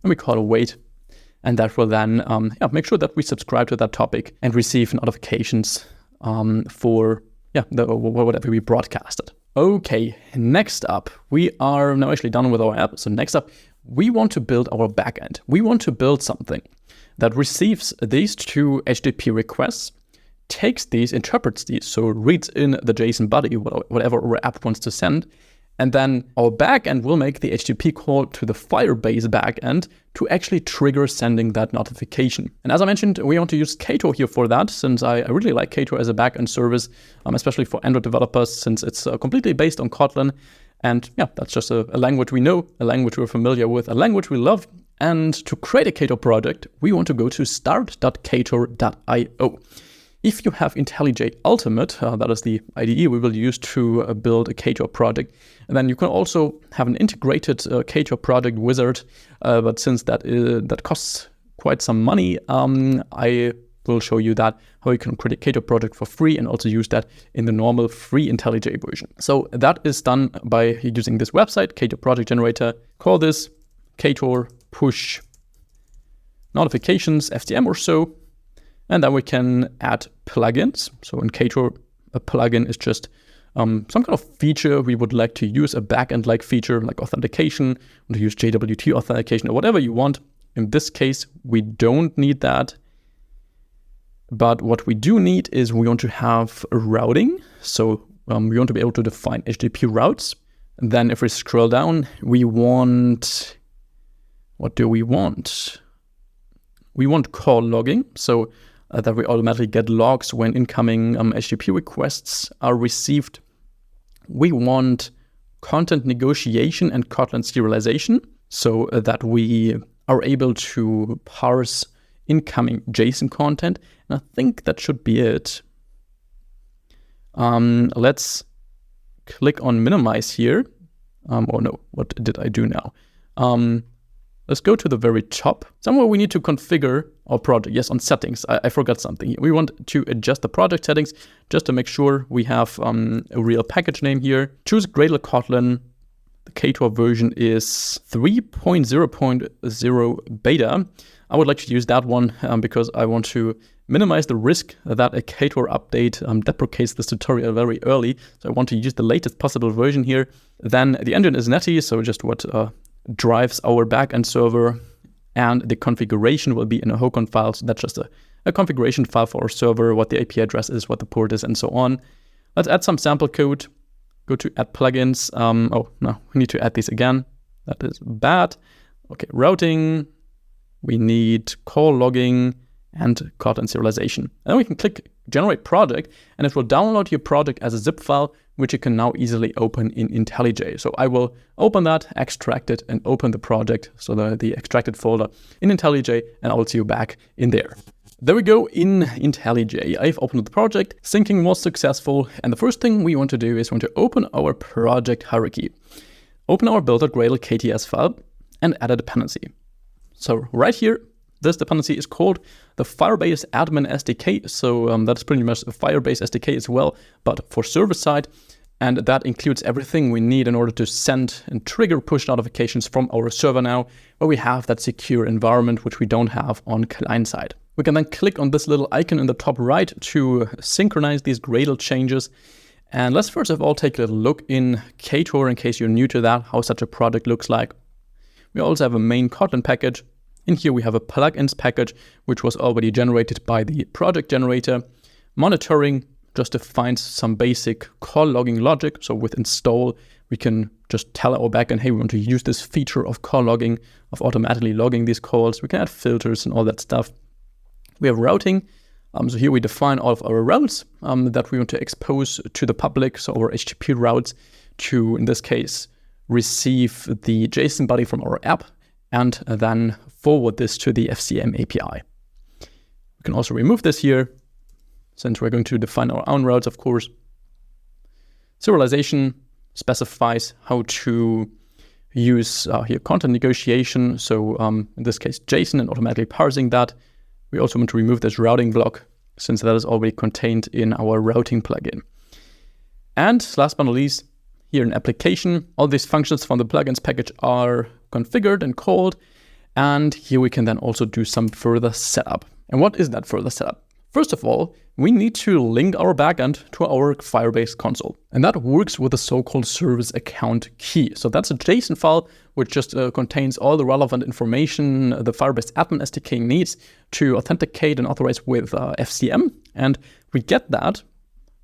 and we call it wait. And that will then make sure that we subscribe to that topic and receive notifications for whatever we broadcasted. Okay, next up, we are now actually done with our app. So next up, we want to build our backend. We want to build something that receives these two HTTP requests, takes these, interprets these, so reads in the JSON body, whatever our app wants to send, and then our backend will make the HTTP call to the Firebase backend to actually trigger sending that notification. And as I mentioned, we want to use Cato here for that, since I really like Cato as a backend service, especially for Android developers, since it's completely based on Kotlin. And yeah, that's just a language we know, a language we're familiar with, a language we love. And to create a Cato project, we want to go to start.cato.io. If you have IntelliJ Ultimate, that is the IDE we will use to build a Cato project, and then you can also have an integrated Cato project wizard. But since that costs quite some money, I will show you that how you can create a Cato project for free and also use that in the normal free IntelliJ version. So that is done by using this website, Cato project generator. Call this Cato push notifications FCM or so. And then we can add plugins. So in Cato, a plugin is just some kind of feature we would like to use, a backend-like feature like authentication, or to use JWT authentication or whatever you want. In this case, we don't need that. But what we do need is we want to have routing. So we want to be able to define HTTP routes. And then if we scroll down, we want, what do we want? We want call logging. So that we automatically get logs when incoming HTTP requests are received. We want content negotiation and Kotlin serialization, so that we are able to parse incoming JSON content. And I think that should be it. Let's click on minimize here. Oh no, what did I do now? Let's go to the very top. Somewhere we need to configure our project. Yes, on settings, I forgot something. We want to adjust the project settings just to make sure we have a real package name here. Choose Gradle Kotlin. The Cato version is 3.0.0 beta. I would like to use that one because I want to minimize the risk that a Cato update deprecates this tutorial very early. So I want to use the latest possible version here. Then the engine is Netty, so just what drives our backend server, and the configuration will be in a HOCON file. So that's just a configuration file for our server, what the IP address is, what the port is, and so on. Let's add some sample code. Go to add plugins. Oh no, we need to add these again. That is bad. Okay, routing. We need call logging and Kotlin serialization. And then we can click generate project, and it will download your project as a zip file, which you can now easily open in IntelliJ. So I will open that, extract it, and open the project, so the extracted folder in IntelliJ, and I will see you back in there. There we go in IntelliJ. I've opened the project, syncing was successful, and the first thing we want to do is we want to open our project hierarchy. Open our build.gradle KTS file and add a dependency. So right here, this dependency is called the Firebase admin SDK. So that's pretty much a Firebase SDK as well, but for server side. And that includes everything we need in order to send and trigger push notifications from our server now, where we have that secure environment, which we don't have on client side. We can then click on this little icon in the top right to synchronize these Gradle changes. And let's first of all take a little look in Ktor in case you're new to that, how such a project looks like. We also have a main Kotlin package. In here we have a plugins package, which was already generated by the project generator. Monitoring just defines some basic call logging logic. So with install, we can just tell our backend, hey, we want to use this feature of call logging, of automatically logging these calls. We can add filters and all that stuff. We have routing. So here we define all of our routes that we want to expose to the public. So our HTTP routes to, in this case, receive the JSON body from our app and then forward this to the FCM API. We can also remove this here, since we're going to define our own routes, of course. Serialization specifies how to use here content negotiation. So in this case, JSON, and automatically parsing that. We also want to remove this routing block, since that is already contained in our routing plugin. And last but not least, here in application, all these functions from the plugins package are configured and called. And here we can then also do some further setup. And what is that further setup? First of all, we need to link our backend to our Firebase console. And that works with the so-called service account key. So that's a JSON file which just contains all the relevant information the Firebase admin SDK needs to authenticate and authorize with FCM. And we get that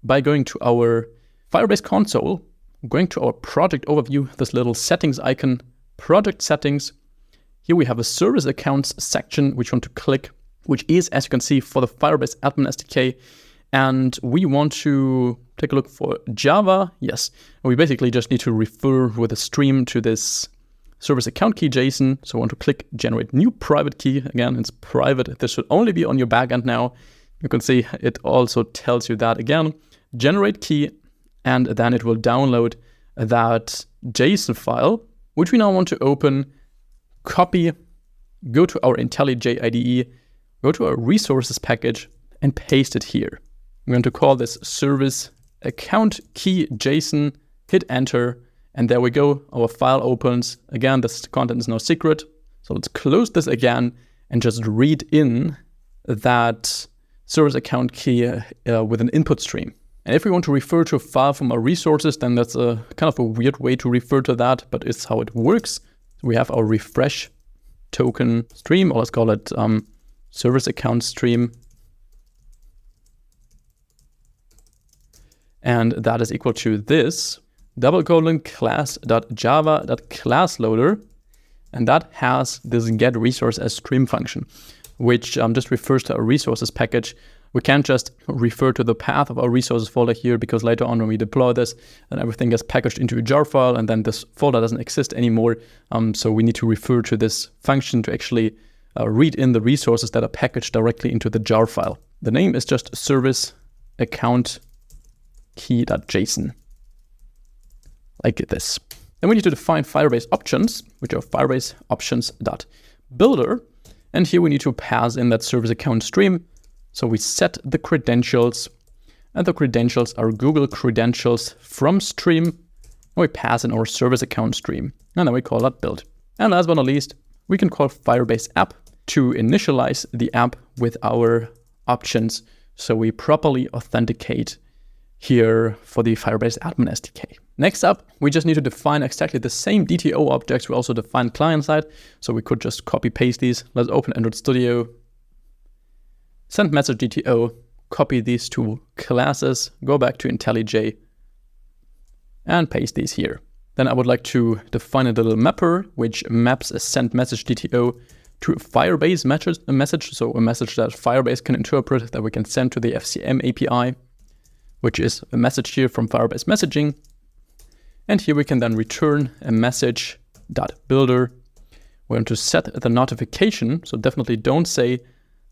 by going to our Firebase console, going to our project overview, this little settings icon, project settings. Here we have a service accounts section which we want to click, which is, as you can see, for the Firebase admin SDK. And we want to take a look for Java. Yes, and we basically just need to refer with a stream to this service account key JSON. So I want to click generate new private key. Again, it's private. This should only be on your backend now. You can see it also tells you that again, generate key, and then it will download that JSON file, which we now want to open, copy, go to our IntelliJ IDE, go to our resources package and paste it here. I'm going to call this service account key JSON, hit enter, and there we go. Our file opens. Again, this content is no secret. So let's close this again and just read in that service account key with an input stream. And if we want to refer to a file from our resources, then that's a kind of a weird way to refer to that, but it's how it works. We have our refresh token stream, or let's call it service account stream. And that is equal to this class.java.classLoader. And that has this get resource as stream function, which just refers to our resources package. We can't just refer to the path of our resources folder here, because later on when we deploy this, then everything gets packaged into a jar file and then this folder doesn't exist anymore. So we need to refer to this function to actually read in the resources that are packaged directly into the jar file. The name is just service account key.json, like this. Then we need to define Firebase options, which are Firebase options.builder. And here we need to pass in that service account stream. So we set the credentials, and the credentials are Google credentials from stream. And we pass in our service account stream, and then we call that build. And last but not least, we can call Firebase app to initialize the app with our options. So we properly authenticate here for the Firebase admin SDK. Next up, we just need to define exactly the same DTO objects we also defined client side. So we could just copy paste these. Let's open Android Studio, send message DTO, copy these two classes, go back to IntelliJ, and paste these here. Then I would like to define a little mapper, which maps a send message DTO to a Firebase message. So a message that Firebase can interpret that we can send to the FCM API, which is a message here from Firebase messaging. And here we can then return a message.builder. We want to set the notification. So definitely don't say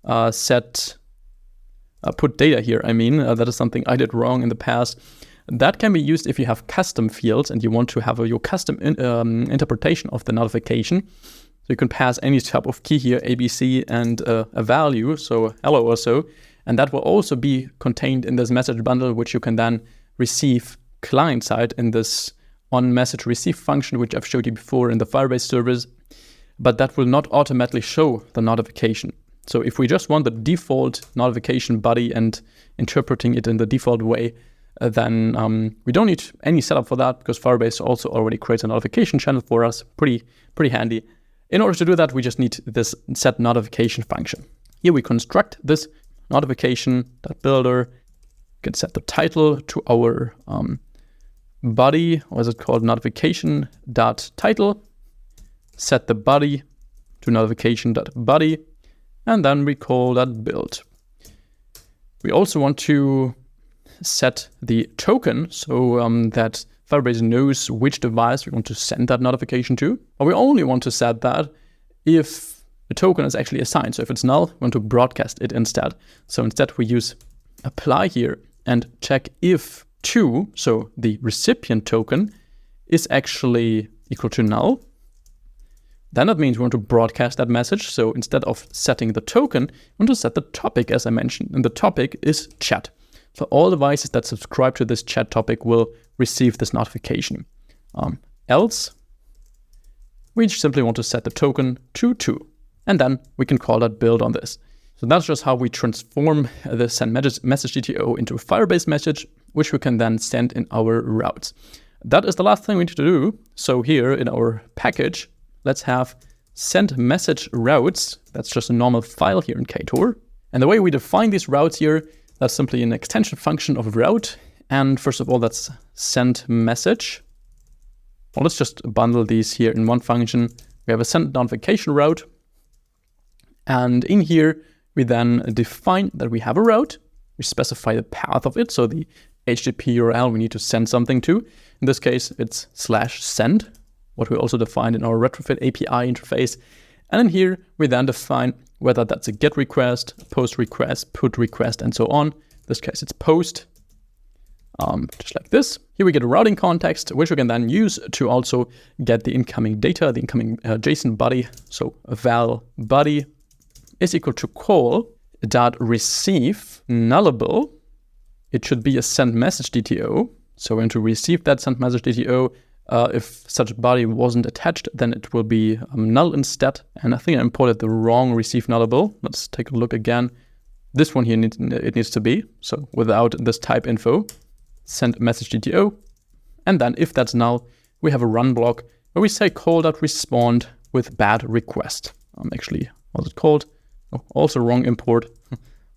put data here. I mean, that is something I did wrong in the past. That can be used if you have custom fields and you want to have your custom interpretation of the notification. So You can pass any type of key here, ABC, and a value, so hello or so. And that will also be contained in this message bundle, which you can then receive client side in this onMessage receive function, which I've showed you before in the Firebase service. But that will not automatically show the notification. So if we just want the default notification body and interpreting it in the default way, then we don't need any setup for that, because Firebase also already creates a notification channel for us. Pretty handy. In order to do that, we just need this set notification function. Here we construct this notification.builder. We can set the title to our body, or is it called notification.title. Set the body to notification.body, and then we call that build. We also want to set the token so that Firebase knows which device we want to send that notification to. But we only want to set that if the token is actually assigned. So if it's null, we want to broadcast it instead. So instead we use apply here and check if to, so the recipient token, is actually equal to null. Then that means we want to broadcast that message. So instead of setting the token, we want to set the topic, as I mentioned. And the topic is chat. So all devices that subscribe to this chat topic will receive this notification. Else, we simply want to set the token to 2. And then we can call that build on this. So that's just how we transform the send message DTO into a Firebase message, which we can then send in our routes. That is the last thing we need to do. So here in our package, let's have send message routes. That's just a normal file here in Ktor. And the way we define these routes here, that's simply an extension function of route. And first of all, that's send message. Well, let's just bundle these here in one function. We have a send notification route. And in here, we then define that we have a route. We specify the path of it. So the HTTP URL we need to send something to. In this case, it's /send, what we also defined in our retrofit API interface. And in here, we then define whether that's a GET request, a POST request, PUT request, and so on. In this case, it's POST, just like this. Here we get a routing context, which we can then use to also get the incoming data, the incoming JSON body. So val body is equal to call.receive nullable. It should be a send message DTO. So we're going to receive that send message DTO. If such body wasn't attached, then it will be null instead. And I think I imported the wrong receive nullable. Let's take a look again. This one here, it needs to be. So without this type info, send message DTO. And then if that's null, we have a run block where we say call.respond with bad request. Actually, what's it called? Oh, also wrong import.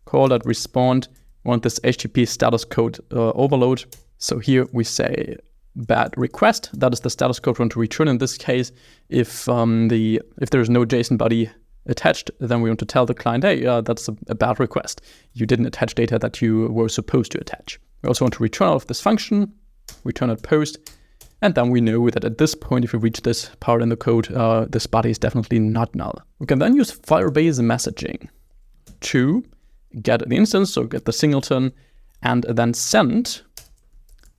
Call.respond. We want this HTTP status code overload. So here we say bad request. That is the status code we want to return in this case. If there is no JSON body attached, then we want to tell the client, hey, that's a bad request. You didn't attach data that you were supposed to attach. We also want to return out of this function, return at post, and then we know that at this point, if we reach this part in the code, this body is definitely not null. We can then use Firebase messaging to get the instance, so get the singleton, and then send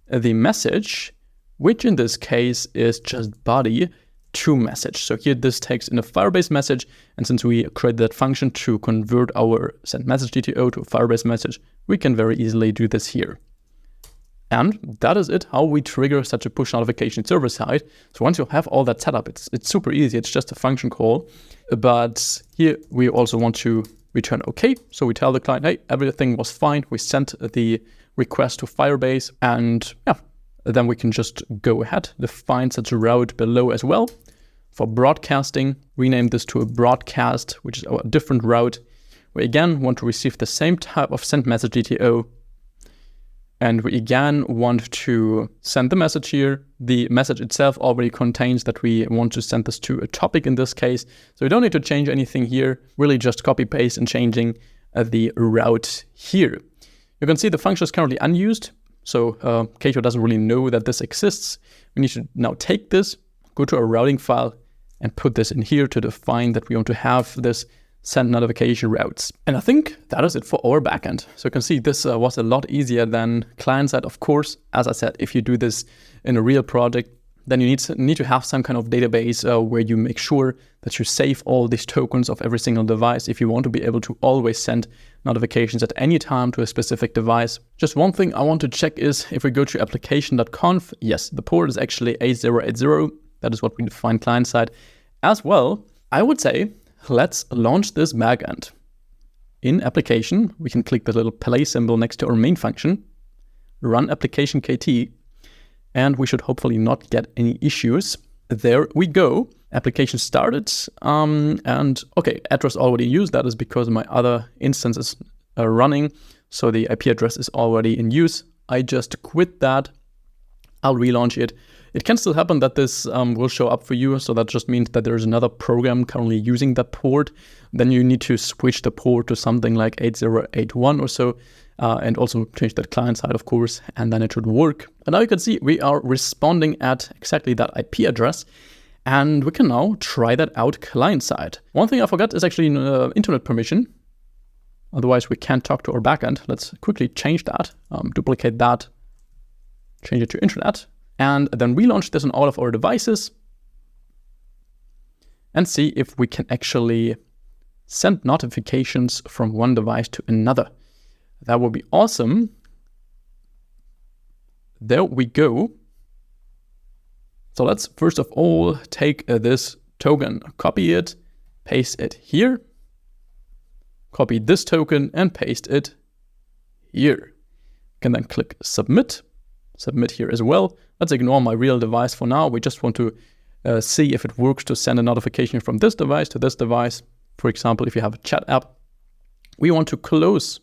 the message, which in this case is just body to message. So here this takes in a Firebase message, and since we created that function to convert our send message DTO to a Firebase message, we can very easily do this here. And that is it, how we trigger such a push notification server side. So once you have all that set up, it's super easy. It's just a function call. But here we also want to return OK. So we tell the client, hey, everything was fine. We sent the request to Firebase, and yeah, then we can just go ahead, define such a route below as well. For broadcasting, rename this to a broadcast, which is a different route. We again want to receive the same type of send message DTO. And we again want to send the message here. The message itself already contains that we want to send this to a topic in this case. So we don't need to change anything here, really just copy paste and changing the route here. You can see the function is currently unused. So Ktor doesn't really know that this exists. We need to now take this, go to our routing file and put this in here to define that we want to have this send notification routes. And I think that is it for our backend. So you can see this was a lot easier than client side. Of course, as I said, if you do this in a real project, then you need to have some kind of database where you make sure that you save all these tokens of every single device if you want to be able to always send notifications at any time to a specific device. Just one thing I want to check is if we go to application.conf, yes, the port is actually 8080. That is what we define client side as well. I would say, let's launch this backend. In application, we can click the little play symbol next to our main function, run application KT, and we should hopefully not get any issues. There we go. Application started, and okay, address already used. That is because my other instance is running, so the IP address is already in use. I just quit that. I'll relaunch it. It can still happen that this will show up for you, so that just means that there's another program currently using that port. Then you need to switch the port to something like 8081 or so, and also change that client side, of course, and then it should work. And now you can see we are responding at exactly that IP address, and we can now try that out client side. One thing I forgot is actually internet permission. Otherwise, we can't talk to our backend. Let's quickly change that, duplicate that, change it to internet, and then relaunch this on all of our devices and see if we can actually send notifications from one device to another. That would be awesome. There we go. So let's first of all take this token, copy it, paste it here, copy this token and paste it here. You can then click submit, submit here as well. Let's ignore my real device for now. We just want to see if it works to send a notification from this device to this device. For example, if you have a chat app, we want to close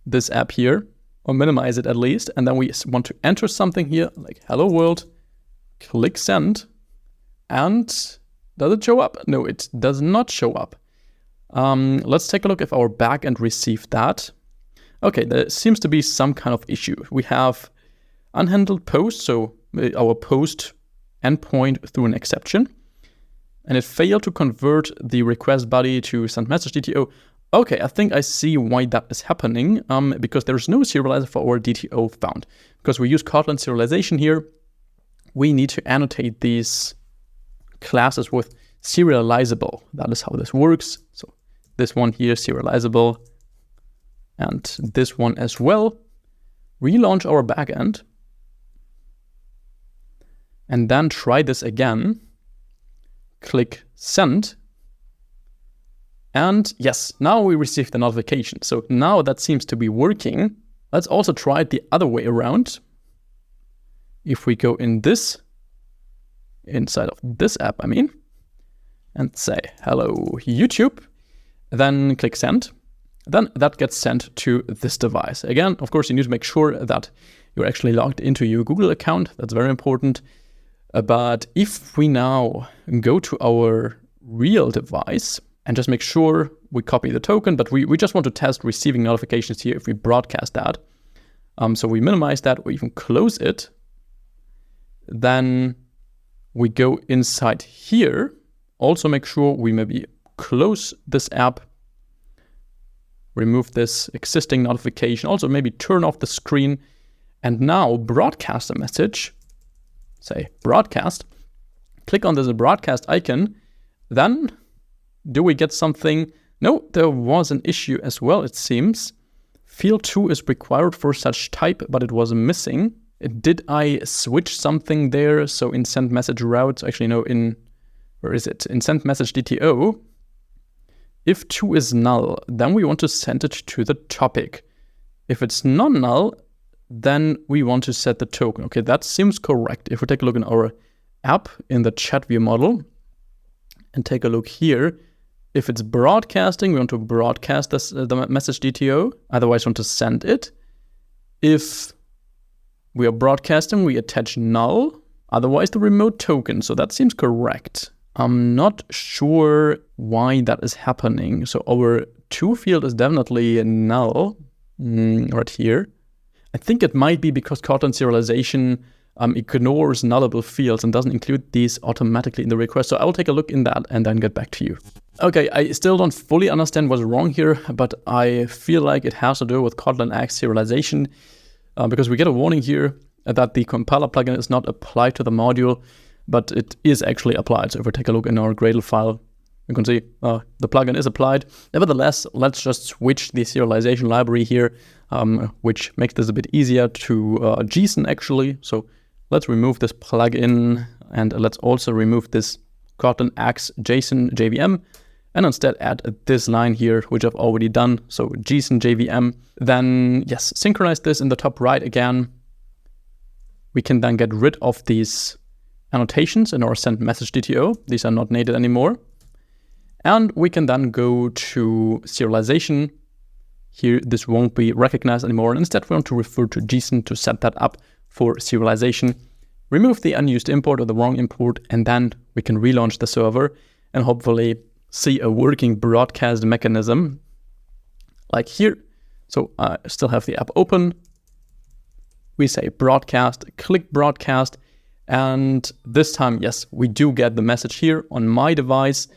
this app here, or minimize it at least, and then we want to enter something here like hello world, click send, and does it show up? No, it does not show up. Let's take a look if our backend received that. Okay, there seems to be some kind of issue. We have unhandled post, so our post endpoint threw an exception, and it failed to convert the request body to send message DTO. Okay, I think I see why that is happening, because there's no serializer for our DTO found. Because we use Kotlin serialization here, we need to annotate these classes with serializable. That is how this works. So this one here, serializable, and this one as well. Relaunch our backend, and then try this again. Click send. And yes, now we receive the notification. So now that seems to be working. Let's also try it the other way around. If we go in this, inside of this app, and say, hello, YouTube, then click send, then that gets sent to this device. Again, of course, you need to make sure that you're actually logged into your Google account. That's very important. But if we now go to our real device, and just make sure we copy the token, but we just want to test receiving notifications here if we broadcast that. So we minimize that or even close it. Then we go inside here. Also make sure we maybe close this app, remove this existing notification, also maybe turn off the screen, and now broadcast a message, say broadcast, click on this broadcast icon, then do we get something? No, there was an issue as well, it seems. Field 2 is required for such type, but it was missing. Did I switch something there? So in send message routes, actually no, where is it? In send message DTO, if 2 is null, then we want to send it to the topic. If it's non-null, then we want to set the token. Okay, that seems correct. If we take a look in our app in the chat view model and take a look here, if it's broadcasting, we want to broadcast this, the message DTO, otherwise we want to send it. If we are broadcasting, we attach null, otherwise the remote token. So that seems correct. I'm not sure why that is happening. So our to field is definitely null right here. I think it might be because Kotlin serialization ignores nullable fields and doesn't include these automatically in the request. So I will take a look in that and then get back to you. Okay, I still don't fully understand what's wrong here, but I feel like it has to do with Kotlin X serialization because we get a warning here. that the compiler plugin is not applied to the module, but it is actually applied. So if we take a look in our Gradle file, you can see the plugin is applied. Nevertheless, let's just switch the serialization library here, which makes this a bit easier to JSON actually. So let's remove this plugin, and let's also remove this Kotlin X JSON JVM, and instead add this line here, which I've already done. So JSON JVM. Then yes, synchronize this in the top right again. We can then get rid of these annotations in our send message DTO. These are not needed anymore. And we can then go to serialization. Here, this won't be recognized anymore. Instead, we want to refer to JSON to set that up for serialization. Remove the unused import or the wrong import, and then we can relaunch the server and hopefully see a working broadcast mechanism like here. So I still have the app open. We say broadcast, click broadcast. And this time, yes, we do get the message here on my device.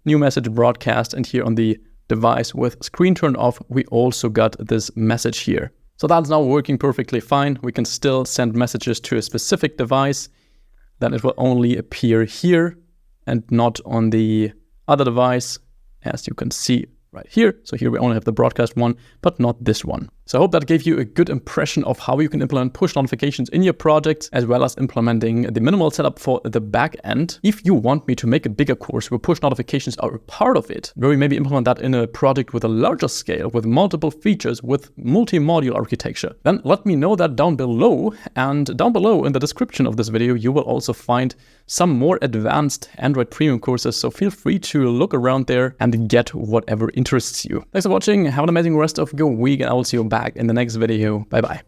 New message broadcast, and here on the device with screen turned off, we also got this message here. So that's now working perfectly fine. We can still send messages to a specific device. Then it will only appear here and not on the other device, as you can see right here. So here we only have the broadcast one, but not this one. So I hope that gave you a good impression of how you can implement push notifications in your projects, as well as implementing the minimal setup for the back end. If you want me to make a bigger course where push notifications are a part of it, where we maybe implement that in a project with a larger scale, with multiple features, with multi-module architecture, then let me know that down below. And down below in the description of this video, you will also find some more advanced Android premium courses. So feel free to look around there and get whatever interests you. Thanks for watching. Have an amazing rest of your week, and I will see you back in the next video. Bye bye.